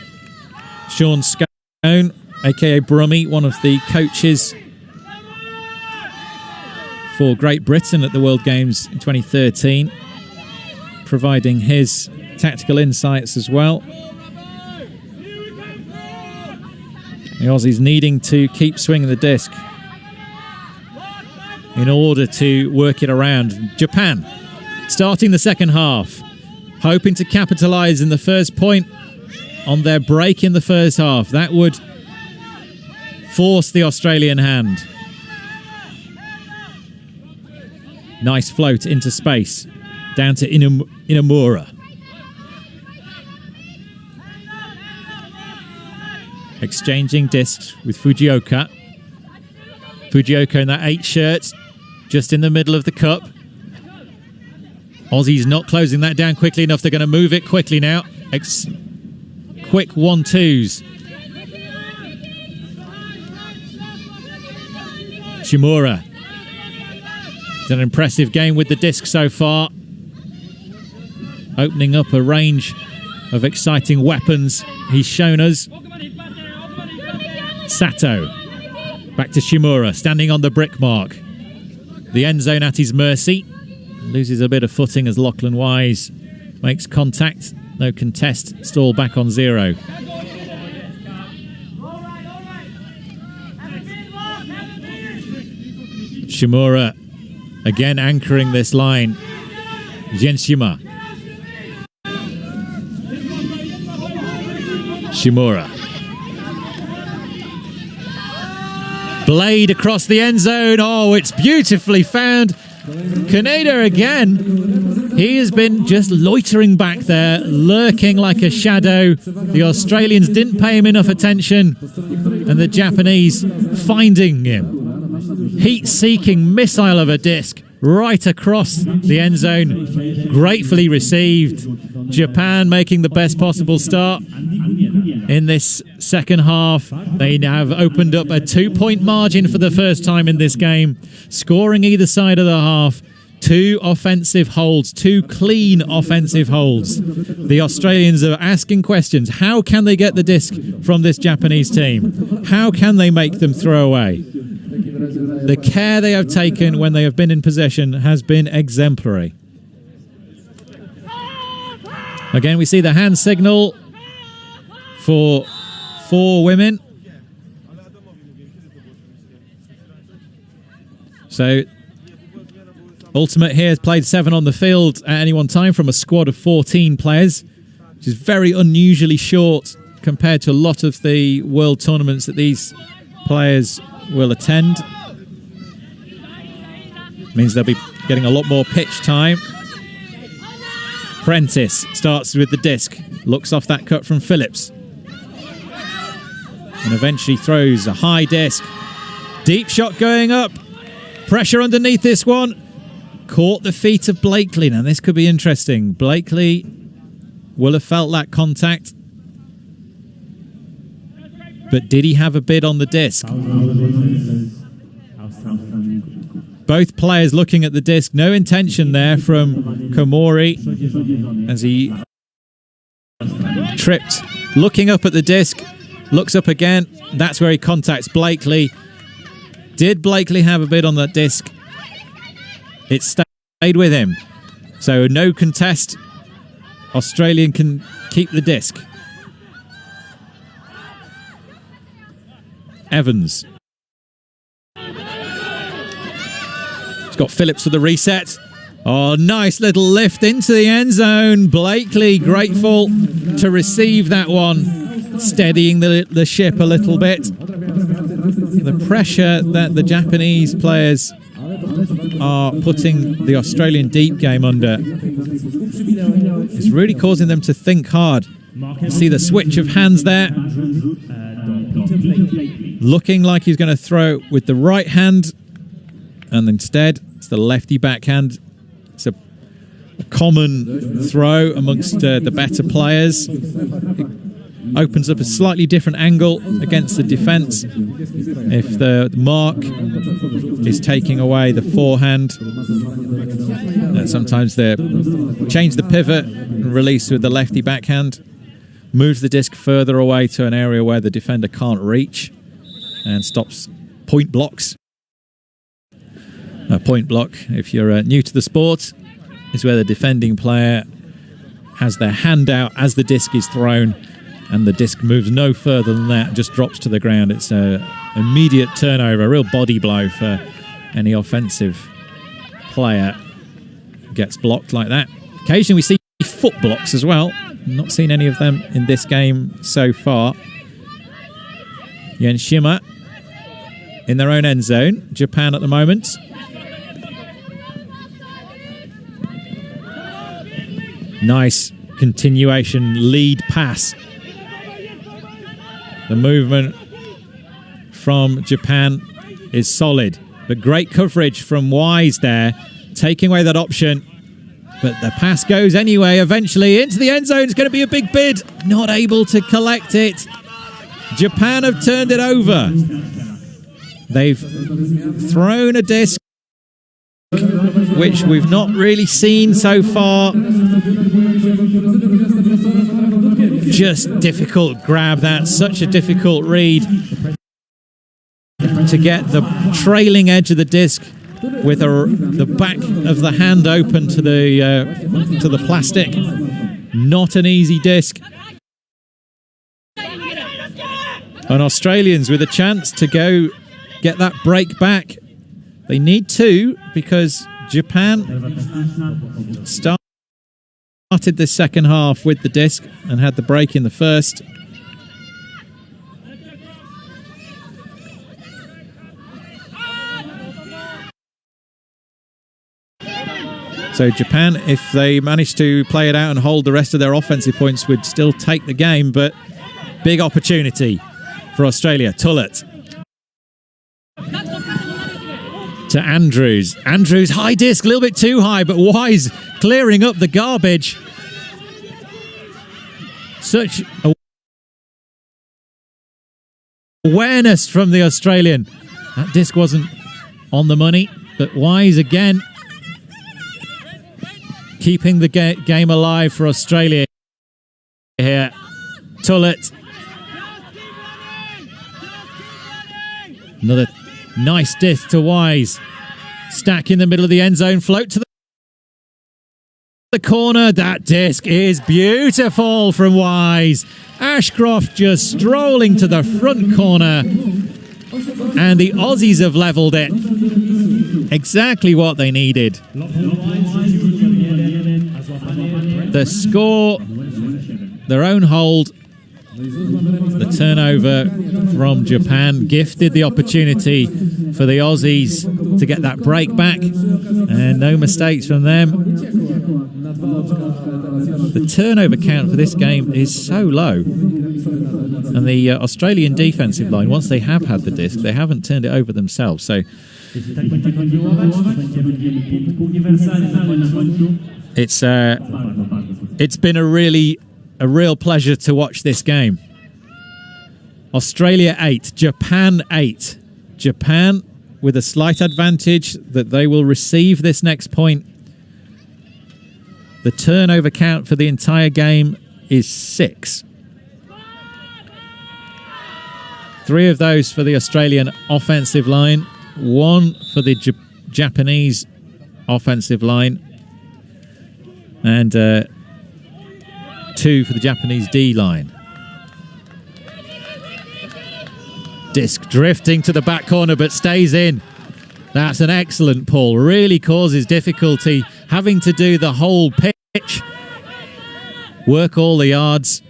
[SPEAKER 3] Sean Scone, aka Brummy, one of the coaches for Great Britain at the World Games in 2013, providing his tactical insights as well. The Aussies needing to keep swinging the disc in order to work it around. Japan starting the second half. hoping to capitalise in the first point on their break in the first half. That would force the Australian hand. Nice float into space, down to Inamura. Exchanging discs with Fujioka. Fujioka in that 8 shirt, just in the middle of the cup. Aussies not closing that down quickly enough. They're going to move it quickly now. Quick 1-2s. Shimura. It's an impressive game with the disc so far. Opening up a range of exciting weapons he's shown us. Sato. Back to Shimura, standing on the brick mark. The end zone at his mercy. Loses a bit of footing as Lachlan Wise makes contact. No contest. Stall back on 0. Shimura again anchoring this line. Genshima. Shimura. Blade across the end zone. Oh, it's beautifully found. Kaneda again. He has been just loitering back there, lurking like a shadow. The Australians didn't pay him enough attention, and the Japanese finding him. Heat-seeking missile of a disc right across the end zone. Gratefully received. Japan making the best possible start in this second half. They have opened up a 2-point margin for the first time in this game, scoring either side of the half. 2 offensive holds, 2 clean offensive holds. The Australians are asking questions. How can they get the disc from this Japanese team? How can they make them throw away? The care they have taken when they have been in possession has been exemplary. Again, we see the hand signal for 4 women. So, Ultimate here has played 7 on the field at any one time from a squad of 14 players, which is very unusually short compared to a lot of the world tournaments that these players will attend. Means they'll be getting a lot more pitch time. Prentice starts with the disc, looks off that cut from Phillips, and eventually throws a high disc. Deep shot going up. Pressure underneath this one. Caught the feet of Blakely. Now this could be interesting. Blakely will have felt that contact. But did he have a bid on the disc? Both players looking at the disc. No intention there from Komori as he tripped. Looking up at the disc. Looks up again. That's where he contacts Blakely. Did Blakely have a bid on that disc? It stayed with him. So no contest. Australian can keep the disc. Evans. He's got Phillips for the reset. Oh, nice little lift into the end zone. Blakely grateful to receive that one. Steadying the ship a little bit. The pressure that the Japanese players are putting the Australian deep game under is really causing them to think hard. You see the switch of hands there. Looking like he's going to throw with the right hand, and instead it's the lefty backhand. It's a common throw amongst the better players. It opens up a slightly different angle against the defence if the mark is taking away the forehand. Sometimes they change the pivot and release with the lefty backhand. Moves the disc further away to an area where the defender can't reach and stops point blocks. A point block, if you're new to the sport, is where the defending player has their hand out as the disc is thrown and the disc moves no further than that, just drops to the ground. It's an immediate turnover, a real body blow for any offensive player who gets blocked like that. Occasionally we see foot blocks as well. Not seen any of them in this game so far. Jens Schimmer in their own end zone. Japan at the moment. Nice continuation lead pass. The movement from Japan is solid, but great coverage from Wise there, taking away that option. But the pass goes anyway, eventually into the end zone. It's going to be a big bid. Not able to collect it. Japan have turned it over. They've thrown a disc, which we've not really seen so far. Just difficult grab. That's such a difficult read to get the trailing edge of the disc with the back of the hand open to the plastic. Not an easy disc. And Australians with a chance to go get that break back. They need to, because Japan started the second half with the disc and had the break in the first. So Japan, if they manage to play it out and hold the rest of their offensive points, would still take the game, but big opportunity for Australia. Tullett to Andrews. Andrews, high disc, a little bit too high, but Wise clearing up the garbage. Such awareness from the Australian. That disc wasn't on the money, but Wise again keeping the game alive for Australia here. Tullett. Another nice disc to Wise. Stack in the middle of the end zone. Float to the corner. That disc is beautiful from Wise. Ashcroft just strolling to the front corner. And the Aussies have levelled it. Exactly what they needed. The score, their own hold. The turnover from Japan gifted the opportunity for the Aussies to get that break back, and no mistakes from them. The turnover count for this game is so low, and the Australian defensive line, once they have had the disc, they haven't turned it over themselves. So it's been a real pleasure to watch this game. Australia 8, Japan 8. Japan with a slight advantage that they will receive this next point. The turnover count for the entire game is 6. 3 of those for the Australian offensive line, 1 for the Japanese offensive line, and 2 for the Japanese D-line. Disc drifting to the back corner but stays in. That's an excellent pull. Really causes difficulty having to do the whole pitch. Work all the yards.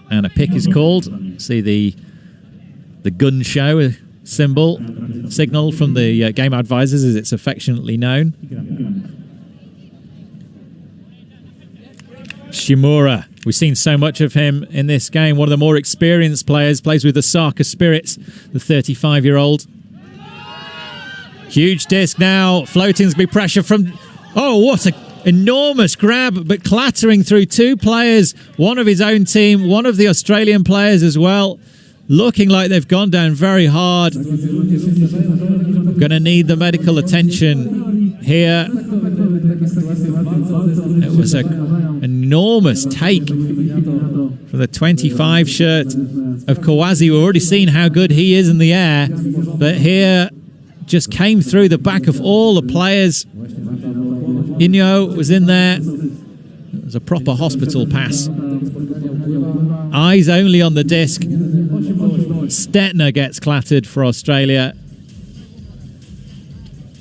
[SPEAKER 3] And a pick is called. See the gun show signal from the game advisors, as it's affectionately known. Shimura, we've seen so much of him in this game. One of the more experienced players, plays with the Osaka Spirits, the 35-year-old. Huge disc now, floating's be pressure from... Oh, what an enormous grab, but clattering through 2 players, one of his own team, one of the Australian players as well. Looking like they've gone down very hard. Going to need the medical attention here. It was an enormous take from the 25 shirt of Kawase. We've already seen how good he is in the air, but here just came through the back of all the players. Inyo was in there. It was a proper hospital pass. Eyes only on the disc. Stetner gets clattered for Australia.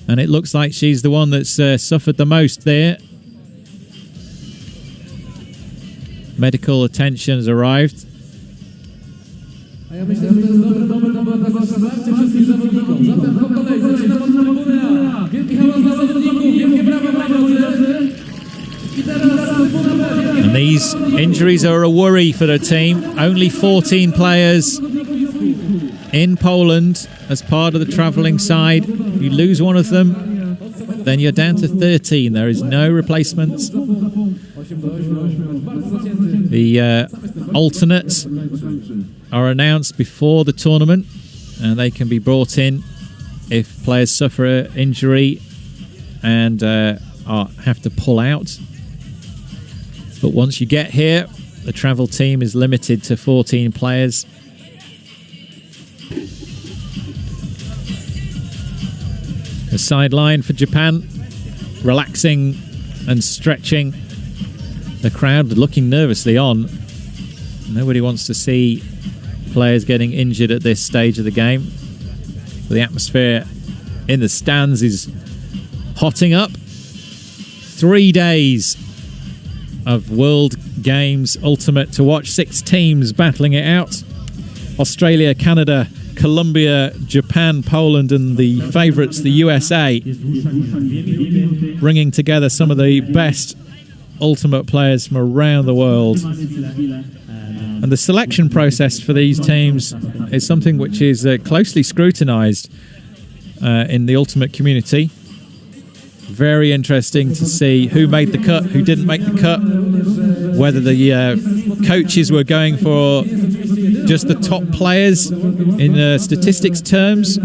[SPEAKER 3] And it looks like she's the one that's suffered the most there. Medical attention has arrived.
[SPEAKER 1] A ja myślę, że to jest dobry moment, aby okazać wsparcie wszystkim zawodnikom. Zatem po kolei zaczynamy od trybuna. Wielki hałas dla zawodników, wielkie brawa dla drodzy. I teraz trybuna B.
[SPEAKER 3] And these injuries are a worry for the team. Only 14 players in Poland as part of the travelling side. If you lose one of them, then you're down to 13. There is no replacements. The alternates are announced before the tournament, and they can be brought in if players suffer an injury and have to pull out. But once you get here, the travel team is limited to 14 players. The sideline for Japan, relaxing and stretching. The crowd looking nervously on. Nobody wants to see players getting injured at this stage of the game. The atmosphere in the stands is hotting up. 3 days of World Games Ultimate to watch. 6 teams battling it out. Australia, Canada, Colombia, Japan, Poland, and the favourites, the USA, bringing together some of the best Ultimate players from around the world. And the selection process for these teams is something which is closely scrutinised in the Ultimate community. Very interesting to see who made the cut, who didn't make the cut, whether the coaches were going for just the top players in statistics terms,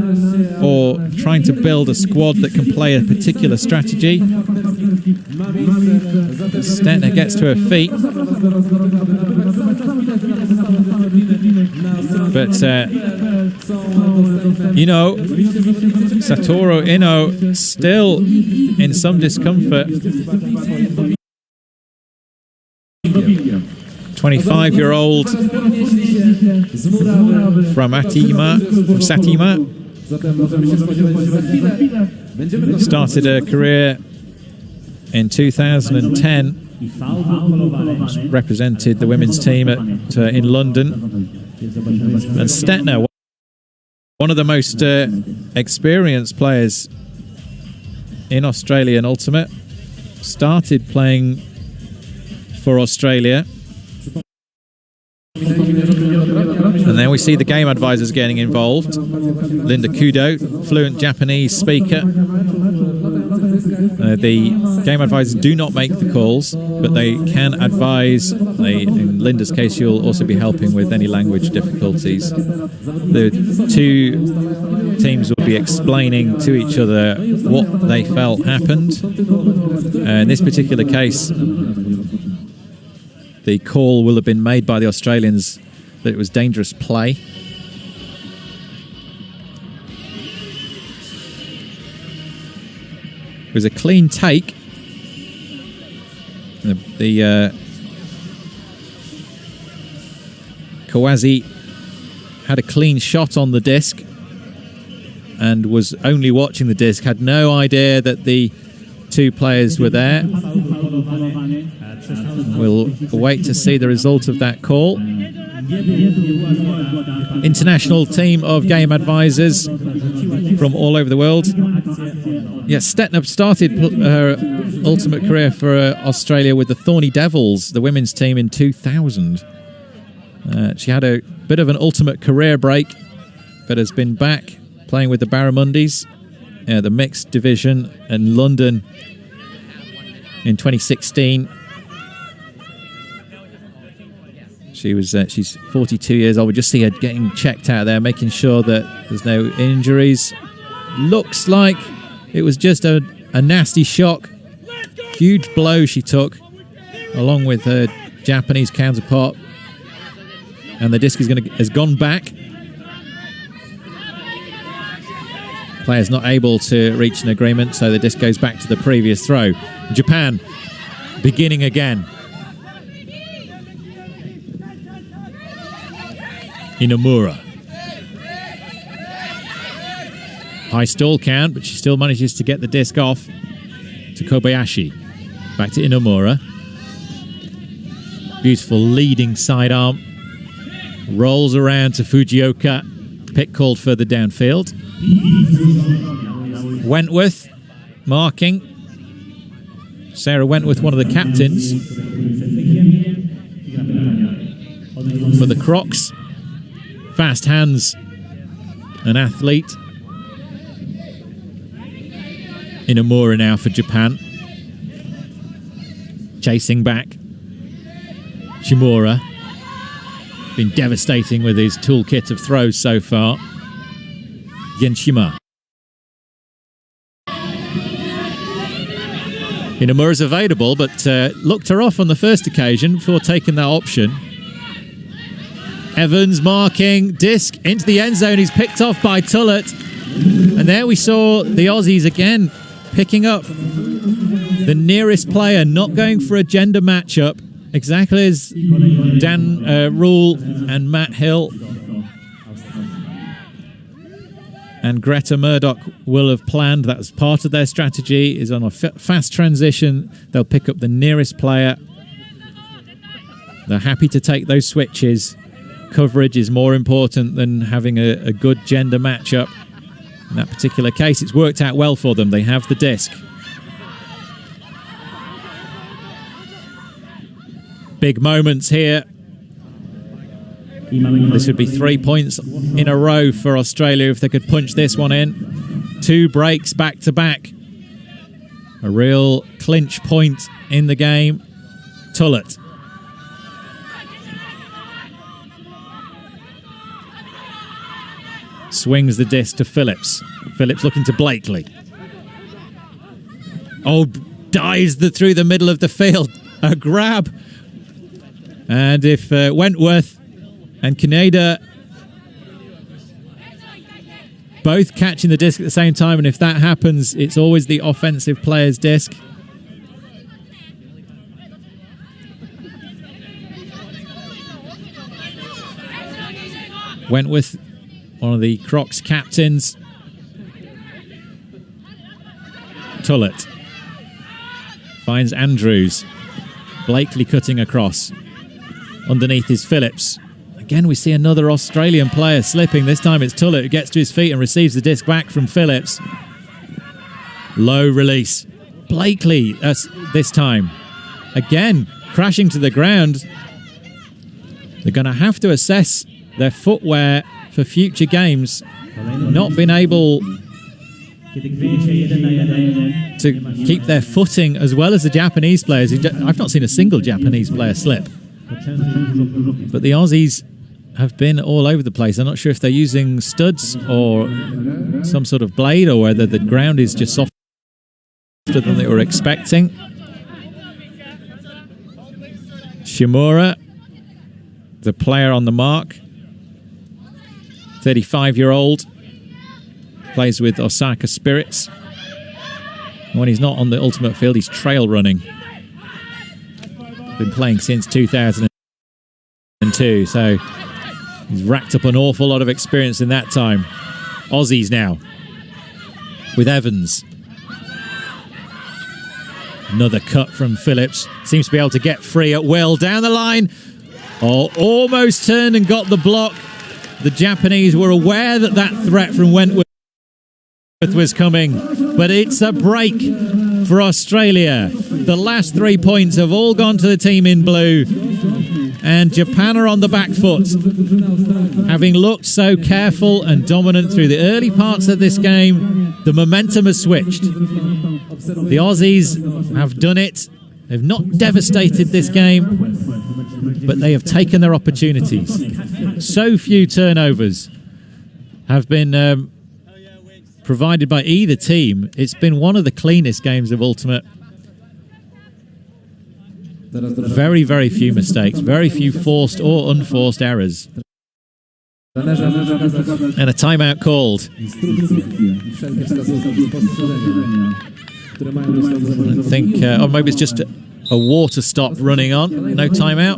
[SPEAKER 3] or trying to build a squad that can play a particular strategy. Stettner gets to her feet. But, Satoru Ino still in some discomfort. 25-year-old from Satima. Started her career in 2010. Represented the women's team in London. And Stettner, one of the most experienced players in Australian Ultimate, started playing for Australia. And then we see the game advisors getting involved. Linda Kudo, fluent Japanese speaker. The game advisors do not make the calls, but they can advise. In Linda's case, she'll also be helping with any language difficulties. The two teams will be explaining to each other what they felt happened. In this particular case, the call will have been made by the Australians that it was dangerous play. It was a clean take. The Kawase had a clean shot on the disc and was only watching the disc, had no idea that the two players were there. We'll wait to see the result of that call. International team of game advisors from all over the world. Yes, Stettner started her Ultimate career for Australia with the Thorny Devils, the women's team, in 2000. She had a bit of an Ultimate career break, but has been back playing with the Barramundis, the mixed division in London in 2016. She's 42 years old. We just see her getting checked out there, making sure that there's no injuries. Looks like it was just a nasty shock. Huge blow she took, along with her Japanese counterpart. And the disc has gone back. Player's not able to reach an agreement, so the disc goes back to the previous throw. Japan beginning again. Inamura. High stall count, but she still manages to get the disc off to Kobayashi. Back to Inamura. Beautiful leading sidearm. Rolls around to Fujioka. Pick called further downfield. Wentworth marking. Sarah Wentworth, one of the captains for the Crocs. Fast hands, an athlete. Inamura now for Japan. Chasing back. Shimura. Been devastating with his toolkit of throws so far. Genshima. Inamura's available, but looked her off on the first occasion before taking that option. Evans marking, disc into the end zone. He's picked off by Tullett. And there we saw the Aussies again picking up the nearest player, not going for a gender matchup, exactly as Dan Rule and Matt Hill and Greta Murdoch will have planned. That was part of their strategy, is on a fast transition. They'll pick up the nearest player. They're happy to take those switches. Coverage is more important than having a good gender matchup. In that particular case, it's worked out well for them. They have the disc. Big moments here. This would be 3 points in a row for Australia if they could punch this one in. 2 breaks back to back. A real clinch point in the game. Tullett. Swings the disc to Phillips. Phillips looking to Blakely. Oh, dives through the middle of the field. A grab. And if Wentworth and Kaneda both catching the disc at the same time, and if that happens, it's always the offensive player's disc. Wentworth, one of the Crocs captains. Tullett finds Andrews. Blakely cutting across. Underneath is Phillips. Again, we see another Australian player slipping. This time it's Tullett who gets to his feet and receives the disc back from Phillips. Low release. Blakely this time. Again, crashing to the ground. They're going to have to assess their footwear for future games. Not been able to keep their footing as well as the Japanese players. I've not seen a single Japanese player slip. But the Aussies have been all over the place. I'm not sure if they're using studs or some sort of blade, or whether the ground is just softer than they were expecting. Shimura, the player on the mark, 35-year-old, plays with Osaka Spirits. When he's not on the ultimate field, he's trail running. Been playing since 2002, so he's racked up an awful lot of experience in that time. Aussies now with Evans. Another cut from Phillips. Seems to be able to get free at will. Down the line. Oh, almost turned and got the block. The Japanese were aware that that threat from Wentworth was coming, but it's a break for Australia. The last 3 points have all gone to the team in blue, and Japan are on the back foot. Having looked so careful and dominant through the early parts of this game, the momentum has switched. The Aussies have done it. They've not devastated this game, but they have taken their opportunities. So few turnovers have been provided by either team. It's been one of the cleanest games of Ultimate. Very, very few mistakes, very few forced or unforced errors. And a timeout called. I think, or maybe it's just a water stop running on. No timeout.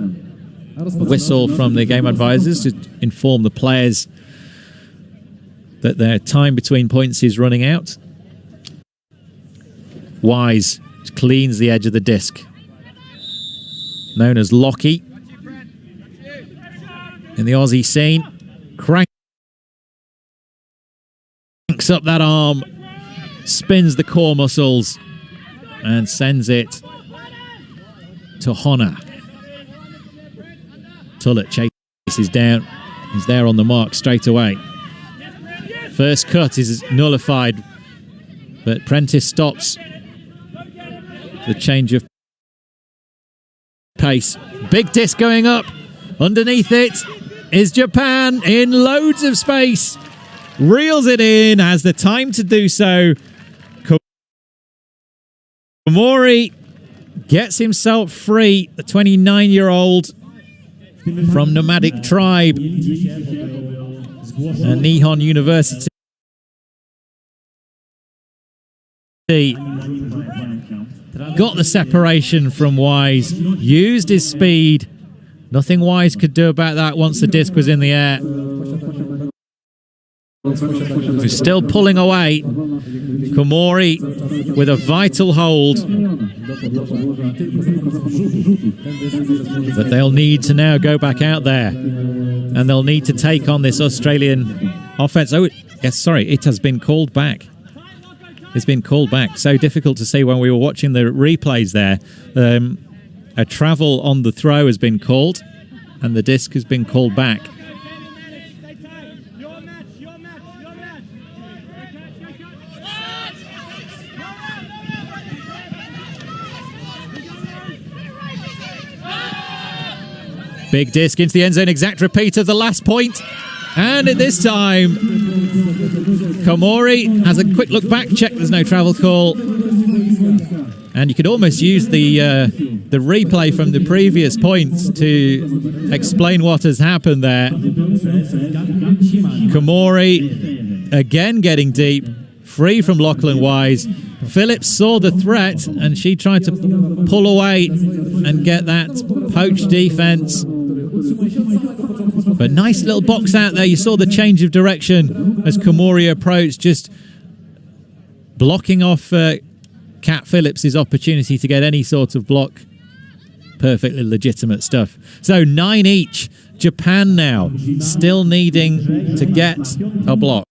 [SPEAKER 3] A whistle from the game advisors to inform the players that their time between points is running out. Wise cleans the edge of the disc. Known as Lockie. in the Aussie scene. Cranks up that arm, spins the core muscles, and sends it to Hona. Tullett chases down. He's there on the mark straight away. First cut is nullified, but Prentice stops the change of pace. Big disc going up. Underneath it is Japan in loads of space. Reels it in, has the time to do so. Komori gets himself free, the 29-year-old from Nomadic Tribe and Nihon University. Got the separation from Wise, used his speed. Nothing Wise could do about that once the disc was in the air. He's still pulling away. Komori with a vital hold. But they'll need to now go back out there. And they'll need to take on this Australian offense. Oh, yes, sorry, it has been called back. It's been called back. So difficult to see when we were watching the replays there. A travel on the throw has been called, and the disc has been called back. Big disc into the end zone, exact repeat of the last point. And at this time, Komori has a quick look back, check there's no travel call. And you could almost use the replay from the previous points to explain what has happened there. Komori again getting deep, free from Lachlan Wise. Phillips saw the threat and she tried to pull away and get that poach defense. But nice little box out there. You saw the change of direction as Komori approached, just blocking off Cat Phillips' opportunity to get any sort of block. Perfectly legitimate stuff. So 9 each. Japan now still needing to get a block.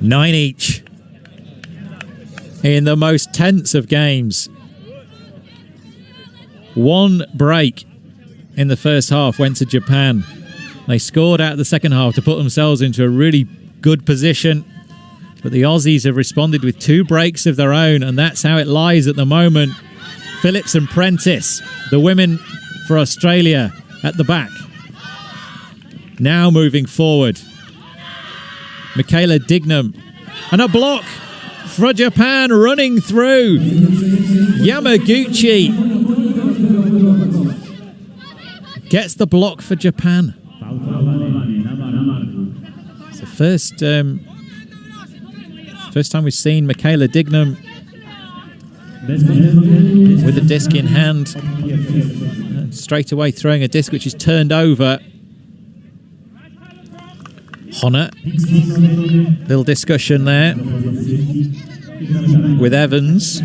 [SPEAKER 3] Nine each in the most tense of games. One break in the first half went to Japan. They scored out of the second half to put themselves into a really good position. But the Aussies have responded with 2 breaks of their own, and that's how it lies at the moment. Phillips and Prentice, the women for Australia at the back. Now moving forward. Michaela Dignam. And a block for Japan running through. Yamaguchi gets the block for Japan. It's the first time we've seen Michaela Dignam with a disc in hand. And straight away throwing a disc which is turned over. Hona, little discussion there with Evans.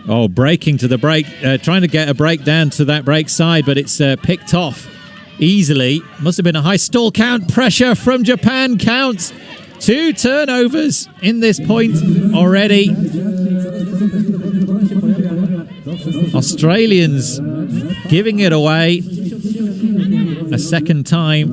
[SPEAKER 3] Oh, breaking to the break, trying to get a break down to that break side, but it's picked off easily. Must have been a high stall count. Pressure from Japan counts. 2 turnovers in this point already. Australians giving it away a second time.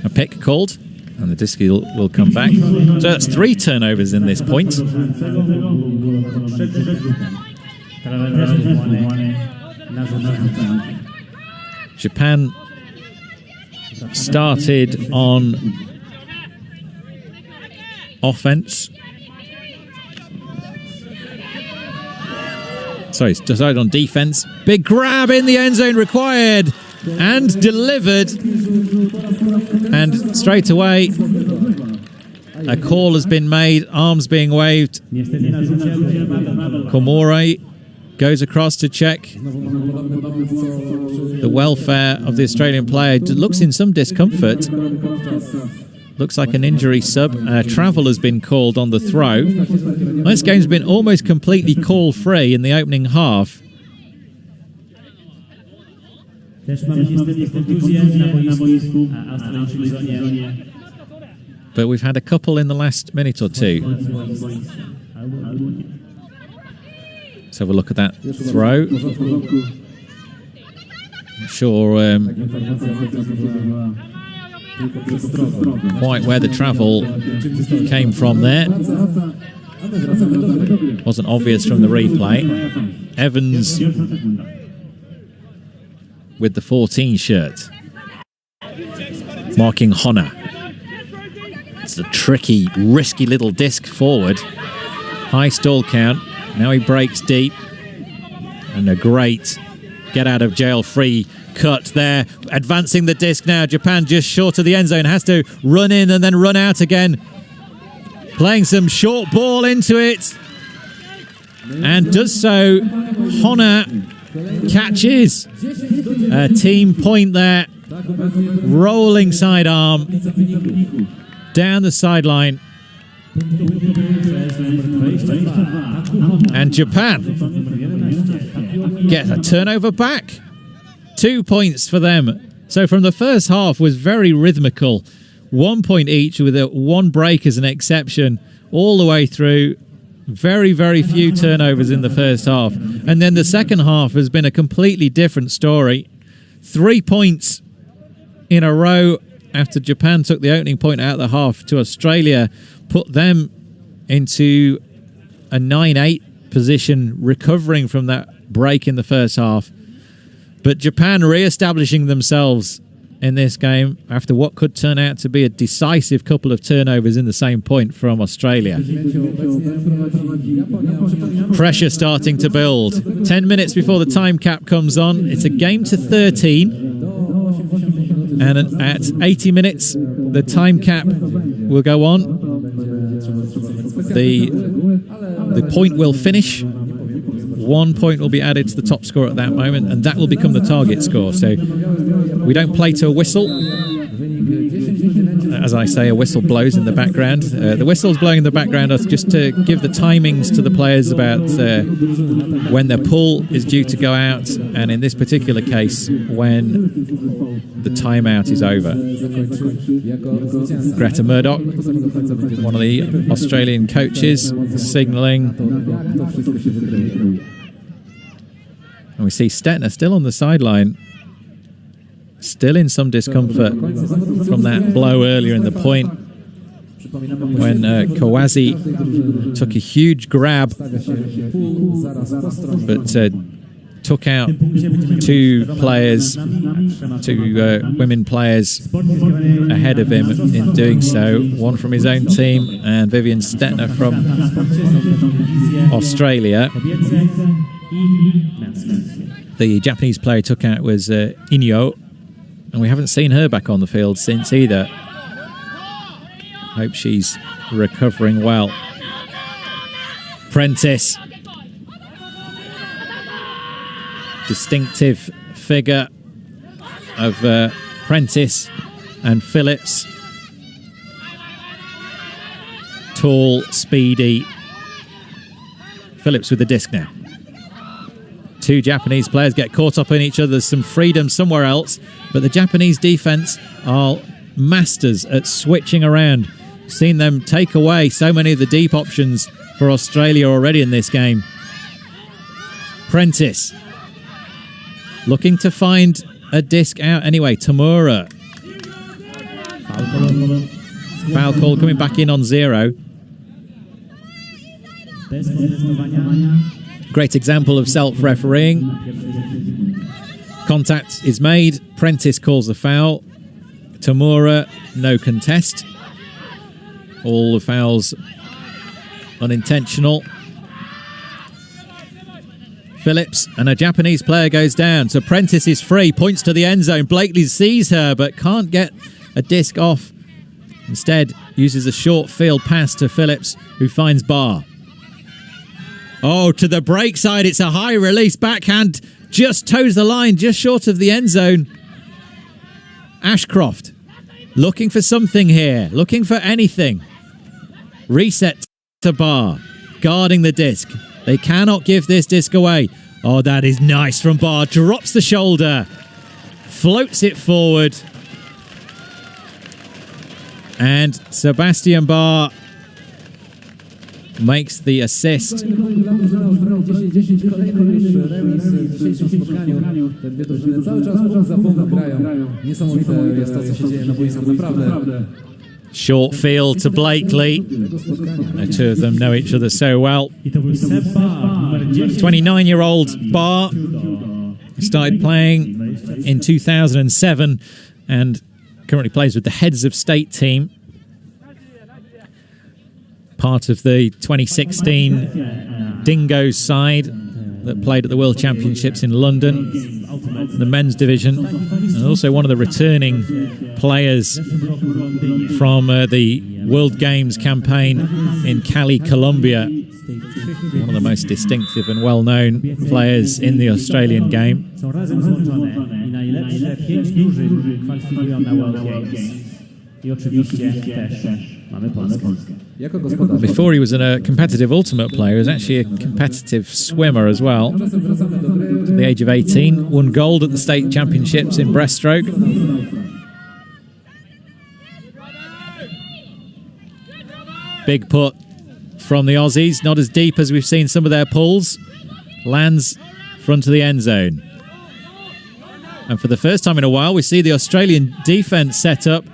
[SPEAKER 3] A pick called, and the disc will come back. So that's 3 turnovers in this point. Japan started on offense. Sorry, decided on defense. Big grab in the end zone required and delivered. And straight away, a call has been made, arms being waved. Komore goes across to check the welfare of the Australian player. Looks in some discomfort. Looks like an injury sub. Travel has been called on the throw. This game's been almost completely call-free in the opening half. But we've had a couple in the last minute or two. Let's have a look at that throw. Not sure quite where the travel came from there. Wasn't obvious from the replay. Evans with the 14 shirt, marking Honor. It's a tricky, risky little disc forward. High stall count. Now he breaks deep. And a great get out of jail free cut there. Advancing the disc now. Japan just short of the end zone. Has to run in and then run out again. Playing some short ball into it. And does so. Honor catches a team point there. Rolling sidearm down the sideline. And Japan get a turnover back. 2 points for them. So from the first half was very rhythmical. 1 point each with a one break as an exception all the way through. Very, very few turnovers in the first half. And then the second half has been a completely different story. 3 points in a row after Japan took the opening point out of the half to Australia, put them into a 9-8 position, recovering from that break in the first half. But Japan re-establishing themselves in this game after what could turn out to be a decisive couple of turnovers in the same point from Australia. Pressure starting to build. 10 minutes before the time cap comes on. It's a game to 13. And at 80 minutes, the time cap will go on. The point will finish. 1 point will be added to the top score at that moment, and that will become the target score. So we don't play to a whistle. As I say, a whistle blows in the background. The whistle's blowing in the background just to give the timings to the players about when their pull is due to go out, and in this particular case, when the timeout is over. Greta Murdoch, one of the Australian coaches, signalling. And we see Stettner still on the sideline, still in some discomfort from that blow earlier in the point when Kawazi took a huge grab, but took out two players, two women players ahead of him in doing so. One from his own team and Vivian Stettner from Australia. The Japanese player took out was Inyo, and we haven't seen her back on the field since either. Hope she's recovering well. Prentice. Distinctive figure of Prentice and Phillips. Tall, speedy. Phillips with the disc now. Two Japanese players get caught up in each other. There's some freedom somewhere else, but the Japanese defense are masters at switching around. Seen them take away so many of the deep options for Australia already in this game. Prentice looking to find a disc out anyway. Tamura. Foul call coming back in on 0. Great example of self-refereeing. Contact is made. Prentice calls the foul. Tamura, no contest. All the fouls unintentional. Phillips, and a Japanese player goes down. So Prentice is free, points to the end zone. Blakely sees her, but can't get a disc off. Instead, uses a short field pass to Phillips, who finds Barr. Oh, to the break side. It's a high release backhand. Just toes the line, just short of the end zone. Ashcroft looking for something here, looking for anything. Reset to Barr, guarding the disc. They cannot give this disc away. Oh, that is nice from Barr. Drops the shoulder, floats it forward. And Sebastian Barr makes the assist.
[SPEAKER 1] 10 kolejny już remis w dzisiejszym spotkaniu. Te dwie drużyny cały czas punkt za punktem grają. Niesamowite jest to, co się dzieje na boisku, naprawdę.
[SPEAKER 3] Short field to Blakely. The two of them know each other so well. 29-year-old Barr started playing in 2007 and currently plays with the Heads of State team. Part of the 2016 Dingoes side that played at the World Championships in London, the men's division, and also one of the returning players from the World Games campaign in Cali, Colombia. One of the most distinctive and well-known players in the Australian game.
[SPEAKER 2] Są razem złączone i najlepsze 5 drużyn kwalifikują na World Games. I oczywiście też mamy Polskę.
[SPEAKER 3] Before he was a competitive ultimate player, he was actually a competitive swimmer as well. At the age of 18, won gold at the state championships in breaststroke. Big put from the Aussies, not as deep as we've seen some of their pulls. Lands front of the end zone. And for the first time in a while, we see the Australian defence set up.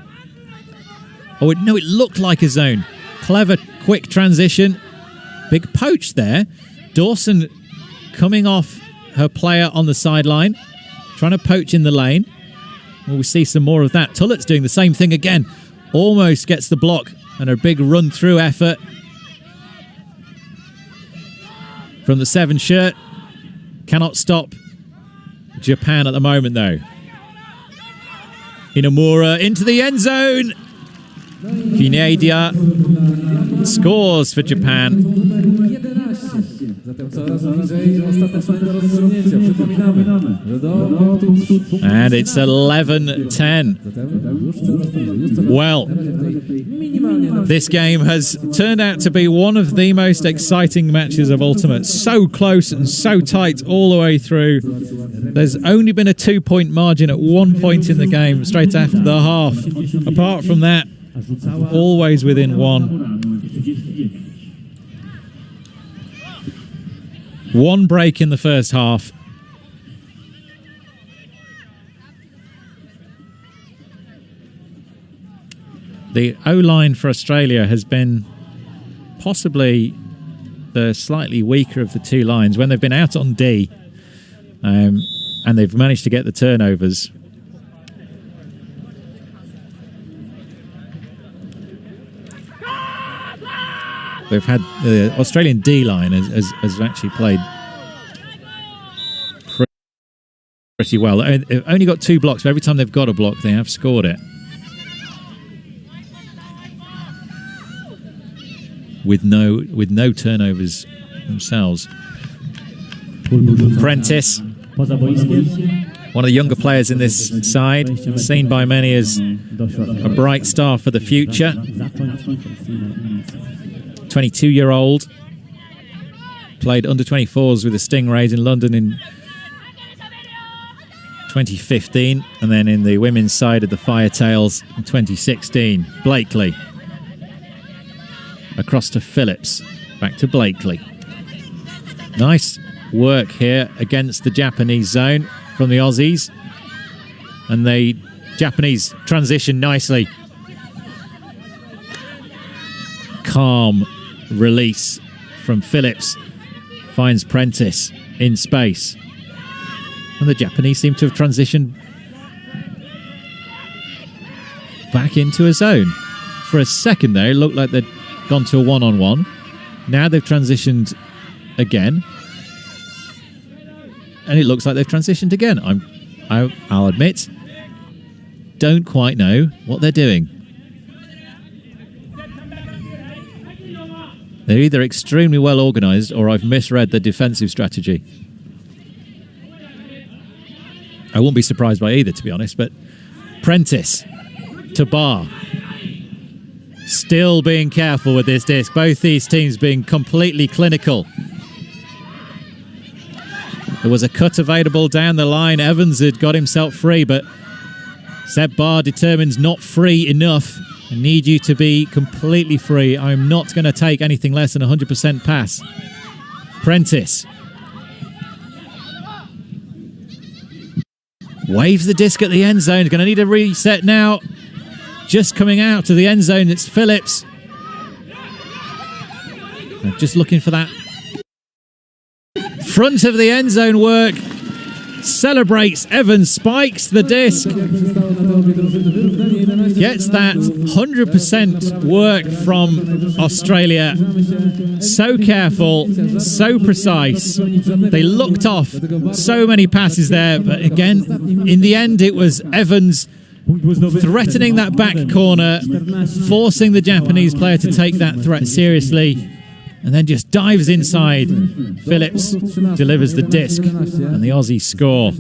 [SPEAKER 3] Oh, no, it looked like a zone. Clever, quick transition. Big poach there. Dawson coming off her player on the sideline, trying to poach in the lane. Well, we see some more of that. Tullett's doing the same thing again. Almost gets the block and a big run-through effort from the 7 shirt. Cannot stop Japan at the moment, though. Inamura into the end zone. Kinedia scores for Japan. And it's 11-10. Well, this game has turned out to be one of the most exciting matches of Ultimate. So close and so tight all the way through. There's only been a 2-point margin at one point in the game, straight after the half. Apart from that, always within one. One break in the first half. The O-line for Australia has been possibly the slightly weaker of the two lines when they've been out on D, and they've managed to get the turnovers. They've had the Australian D-line has actually played pretty well. They've only got 2 blocks, but every time they've got a block, they have scored it. With no turnovers themselves. Prentice, one of the younger players in this side, seen by many as a bright star for the future. 22-year-old, played under 24s with the Stingrays in London in 2015, and then in the women's side of the Firetails in 2016. Blakely across to Phillips, back to Blakely. Nice work here against the Japanese zone from the Aussies, and the Japanese transition nicely. Calm release from Phillips, finds Prentice in space, and the Japanese seem to have transitioned back into a zone. For a second there, it looked like they'd gone to a one-on-one. Now they've transitioned again. and it looks like they've transitioned again. I'll admit, don't quite know what they're doing. They're either extremely well organised or I've misread the defensive strategy. I won't be surprised by either, to be honest, but Prentice to Barr. Still being careful with this disc. Both these teams being completely clinical. There was a cut available down the line. Evans had got himself free, but Seb Barr determines not free enough. I need you to be completely free. I'm not going to take anything less than 100% pass. Prentice. Waves the disc at the end zone. Going to need a reset now. Just coming out to the end zone, it's Phillips. Just looking for that front of the end zone work. Celebrates. Evans spikes the disc. Gets that 100% work from Australia. So careful, so precise. They looked off so many passes there, but again, in the end, it was Evans threatening that back corner, forcing the Japanese player to take that threat seriously, and then just dives inside. Phillips delivers the disc, and the Aussies score.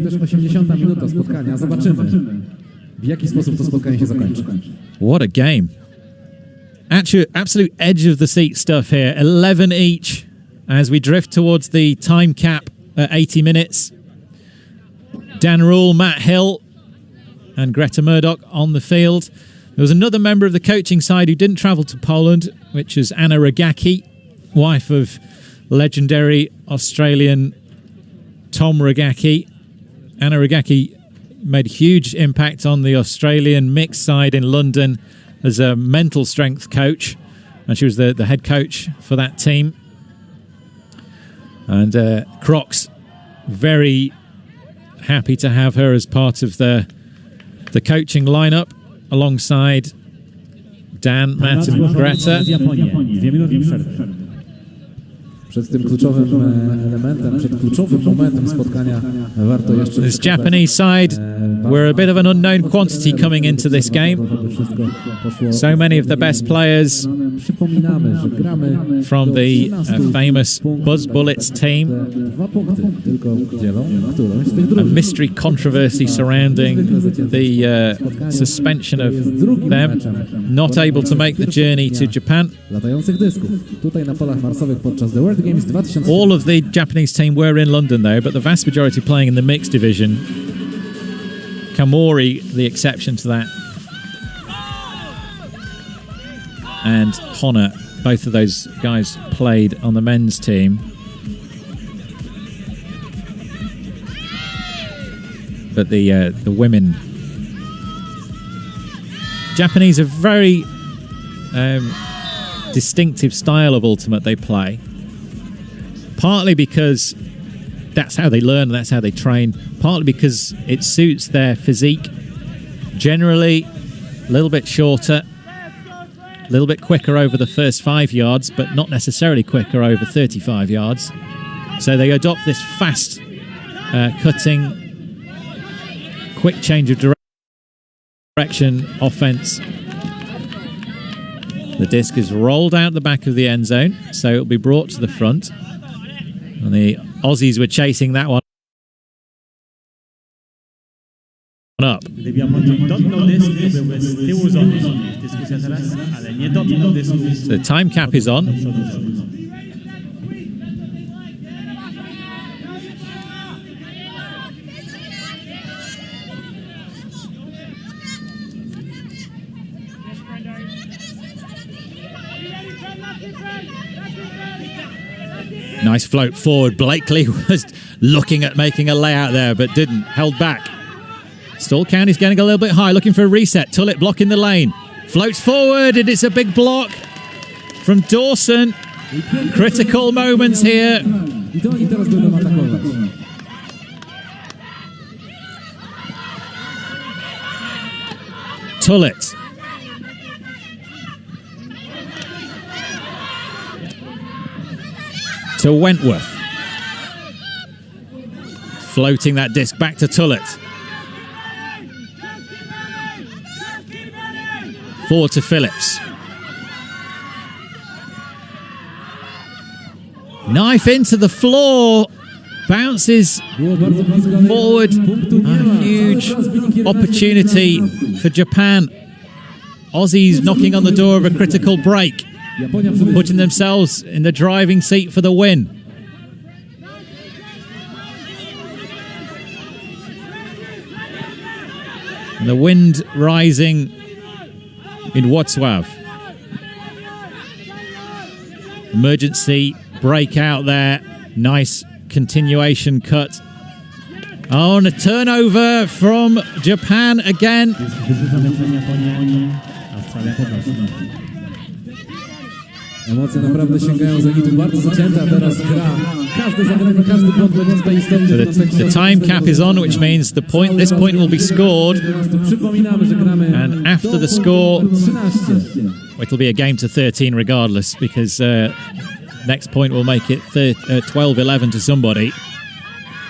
[SPEAKER 3] What a game. Absolute edge of the seat stuff here. 11 each as we drift towards the time cap at 80 minutes. Dan Rule, Matt Hill, and Greta Murdoch on the field. There was another member of the coaching side who didn't travel to Poland, which is Anna Rogacki, wife of legendary Australian Tom Rogacki. Anna Rogacki made a huge impact on the Australian mixed side in London as a mental strength coach, and she was the head coach for that team. And Crocs very happy to have her as part of the coaching lineup alongside Dan, Matt and Greta.
[SPEAKER 1] Przed tym kluczowym elementem, przed kluczowym momentem spotkania warto jeszcze...
[SPEAKER 3] This Japanese side were a bit of an unknown quantity coming into this game. So many of the best players from the famous Buzz Bullets team. A mystery controversy surrounding the suspension of them, not able to make the journey to Japan. All of the Japanese team were in London though, but the vast majority playing in the mixed division. Kamori, the exception to that. And Honor, both of those guys played on the men's team. But the women... Japanese, a very distinctive style of Ultimate they play. Partly because that's how they learn, that's how they train. Partly because it suits their physique. Generally, a little bit shorter, a little bit quicker over the first 5 yards, but not necessarily quicker over 35 yards. So they adopt this fast cutting, quick change of direction offense. The disc is rolled out the back of the end zone, so it'll be brought to the front. And the Aussies were chasing that one up. So the time cap is on. Nice float forward. Blakely was looking at making a layout there, but didn't. Held back. Stall County's getting a little bit high, looking for a reset. Tullett blocking the lane. Floats forward, and it's a big block from Dawson. Critical moments here. Tullett. To Wentworth. Floating that disc back to Tullett. Forward to Phillips. Knife into the floor. Bounces forward. A huge opportunity for Japan. Aussies knocking on the door of a critical break, putting themselves in the driving seat for the win. And the wind rising in Włocław. Emergency breakout there. Nice continuation cut. Oh, and a turnover from Japan again.
[SPEAKER 1] Emocje naprawdę sięgają zenitu, bardzo zacięta teraz gra. Każde zagranie, każdy błąd będzie tutaj istotny.
[SPEAKER 3] The time cap is on, which means this point will be scored.
[SPEAKER 1] Przypominamy, że gramy
[SPEAKER 3] And after the score,
[SPEAKER 1] 13.
[SPEAKER 3] it'll be a game to 13 regardless, because next point will make it 12-11 to somebody,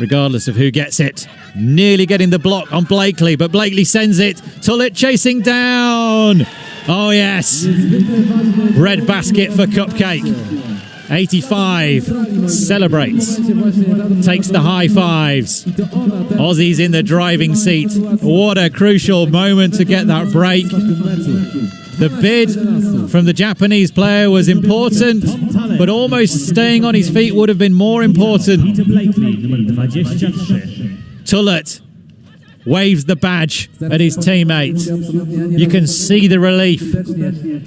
[SPEAKER 3] regardless of who gets it. Nearly getting the block on Blakely, but Blakely sends it. Tullett chasing down. Oh, yes. Red basket for Cupcake. 85. Celebrates. Takes the high fives. Aussies in the driving seat. What a crucial moment to get that break. The bid from the Japanese player was important, but almost staying on his feet would have been more important. Tullett waves the badge at his teammate. You can see the relief.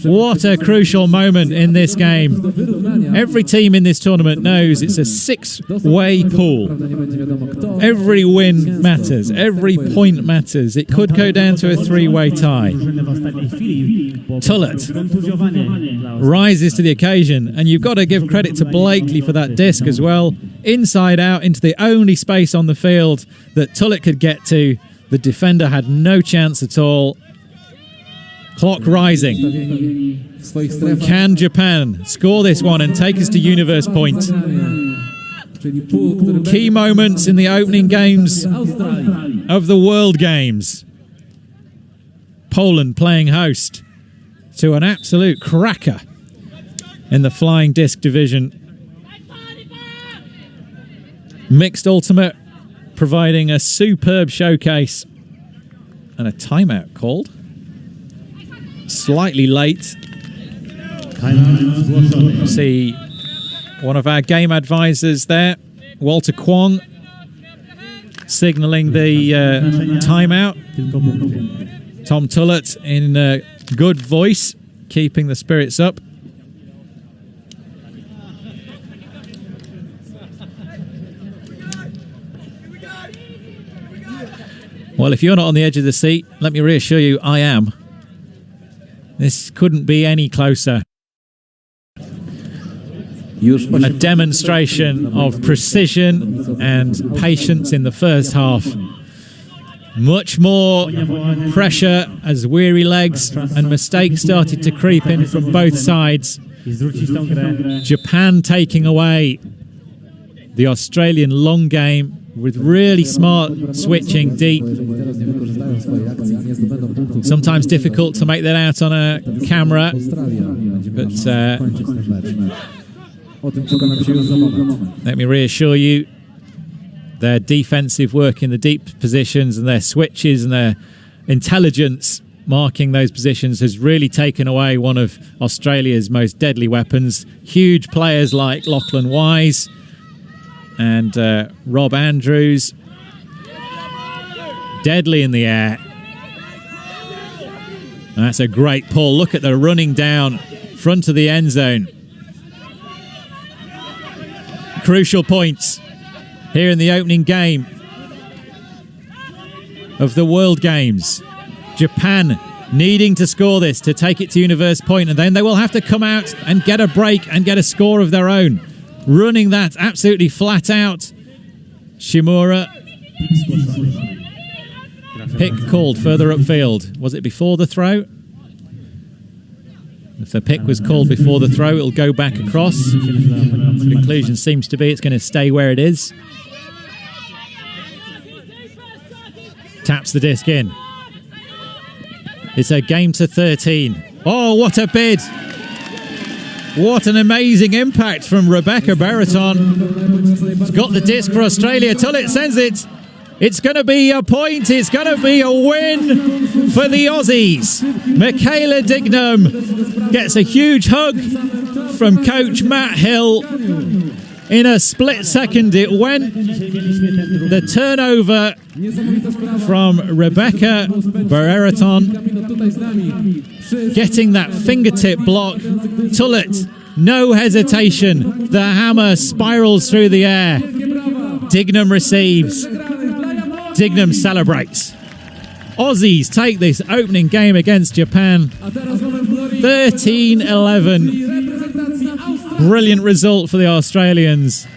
[SPEAKER 3] What a crucial moment in this game. Every team in this tournament knows it's a six-way pool. Every win matters. Every point matters. It could go down to a three-way tie. Tullett rises to the occasion, and you've got to give credit to Blakely for that disc as well. Inside out into the only space on the field that Tullett could get to. The defender had no chance at all. Clock rising. Can Japan score this one and take us to Universe Point? Key moments in the opening games of the World Games. Poland playing host to an absolute cracker in the flying disc division. Mixed ultimate providing a superb showcase, and a timeout called. Slightly late. See one of our game advisors there, Walter Kwong, signalling the timeout. Tom Tullett in good voice, keeping the spirits up. Well, if you're not on the edge of the seat, let me reassure you, I am. This couldn't be any closer. A demonstration of precision and patience in the first half. Much more pressure as weary legs and mistakes started to creep in from both sides. Japan taking away the Australian long game with really smart switching deep. Sometimes difficult to make that out on a camera, but let me reassure you, their defensive work in the deep positions and their switches and their intelligence marking those positions has really taken away one of Australia's most deadly weapons. Huge players like Lachlan Wise and Rob Andrews, deadly in the air. And that's a great pull. Look at the running down front of the end zone. Crucial points here in the opening game of the World Games. Japan needing to score this to take it to Universe Point, and then they will have to come out and get a break and get a score of their own. Running that absolutely flat out. Shimura. Pick called further upfield. Was it before the throw? If the pick was called before the throw, it'll go back across. The conclusion seems to be it's going to stay where it is. Taps the disc in. It's a game to 13. Oh, what a bid! What an amazing impact from Rebecca Brereton. She's got the disc for Australia. Tullett sends it. It's going to be a point. It's going to be a win for the Aussies. Michaela Dignam gets a huge hug from coach Matt Hill. In a split second it went. The turnover from Rebecca Brereton, getting that fingertip block. Tullett, no hesitation. The hammer spirals through the air. Dignam receives. Dignam celebrates. Aussies take this opening game against Japan 13-11. Brilliant result for the Australians,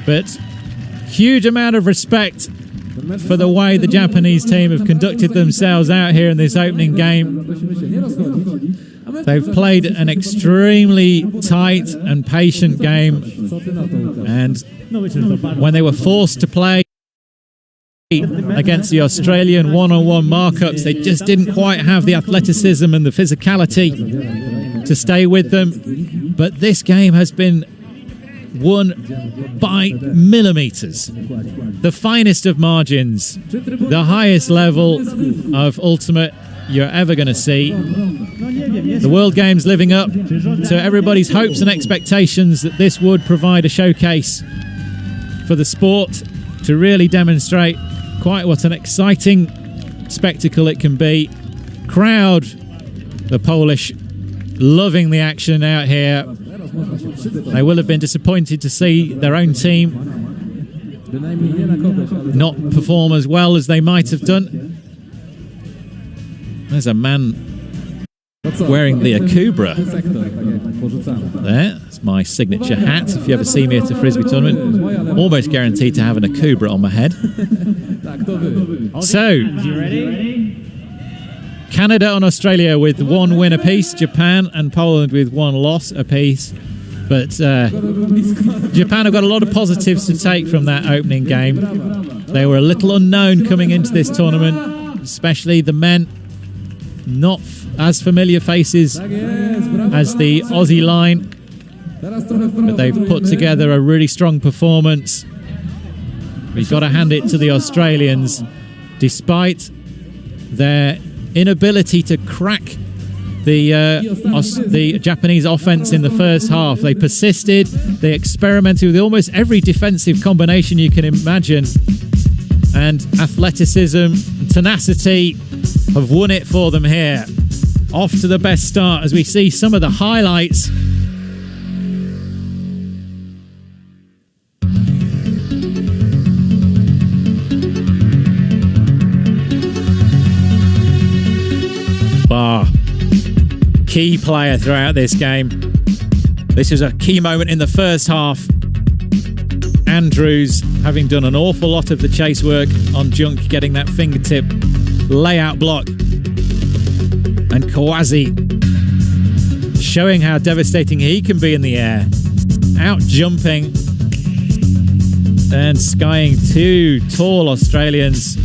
[SPEAKER 3] but huge amount of respect for the way the Japanese team have conducted themselves out here in this opening game. They've played an extremely tight and patient game, and when they were forced to play against the Australian one-on-one markups, they just didn't quite have the athleticism and the physicality to stay with them. But this game has been won by millimetres. The finest of margins, the highest level of ultimate you're ever going to see. The World Games living up to everybody's hopes and expectations that this would provide a showcase for the sport to really demonstrate quite what an exciting spectacle it can be. Crowd, the Polish, loving the action out here. They will have been disappointed to see their own team not perform as well as they might have done. There's a man wearing the Akubra there. That's my signature hat. If you ever see me at a Frisbee tournament, almost guaranteed to have an Akubra on my head. So, Canada and Australia with one win apiece, Japan and Poland with one loss apiece. But Japan have got a lot of positives to take from that opening game. They were a little unknown coming into this tournament, especially the men. Not as familiar faces as the Aussie line, but they've put together a really strong performance. We've got to hand it to the Australians. Despite their inability to crack the Japanese offense in the first half, they persisted, they experimented with almost every defensive combination you can imagine, and athleticism, tenacity have won it for them here. Off to the best start as we see some of the highlights. Barr, key player throughout this game. This was a key moment in the first half. Andrews, having done an awful lot of the chase work on Junk, getting that fingertip layout block. And Kawazi showing how devastating he can be in the air. Out jumping and skying two tall Australians.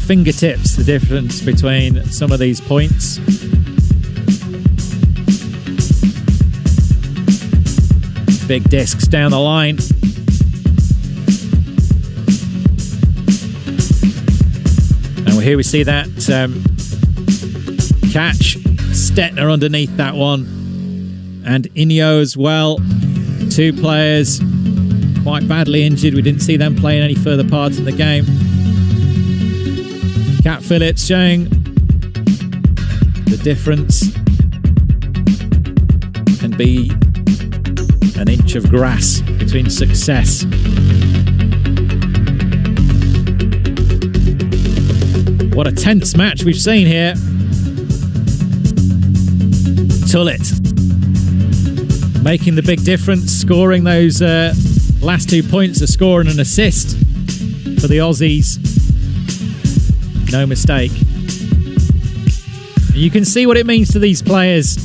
[SPEAKER 3] Fingertips, the difference between some of these points. Big discs down the line. And here we see that catch. Stetner underneath that one. And Inyo as well. Two players quite badly injured. We didn't see them playing any further parts in the game. Cat Phillips showing the difference can be an inch of grass between success. What a tense match we've seen here. Tullett making the big difference, scoring those last 2 points, a score and an assist for the Aussies. No mistake. And you can see what it means to these players.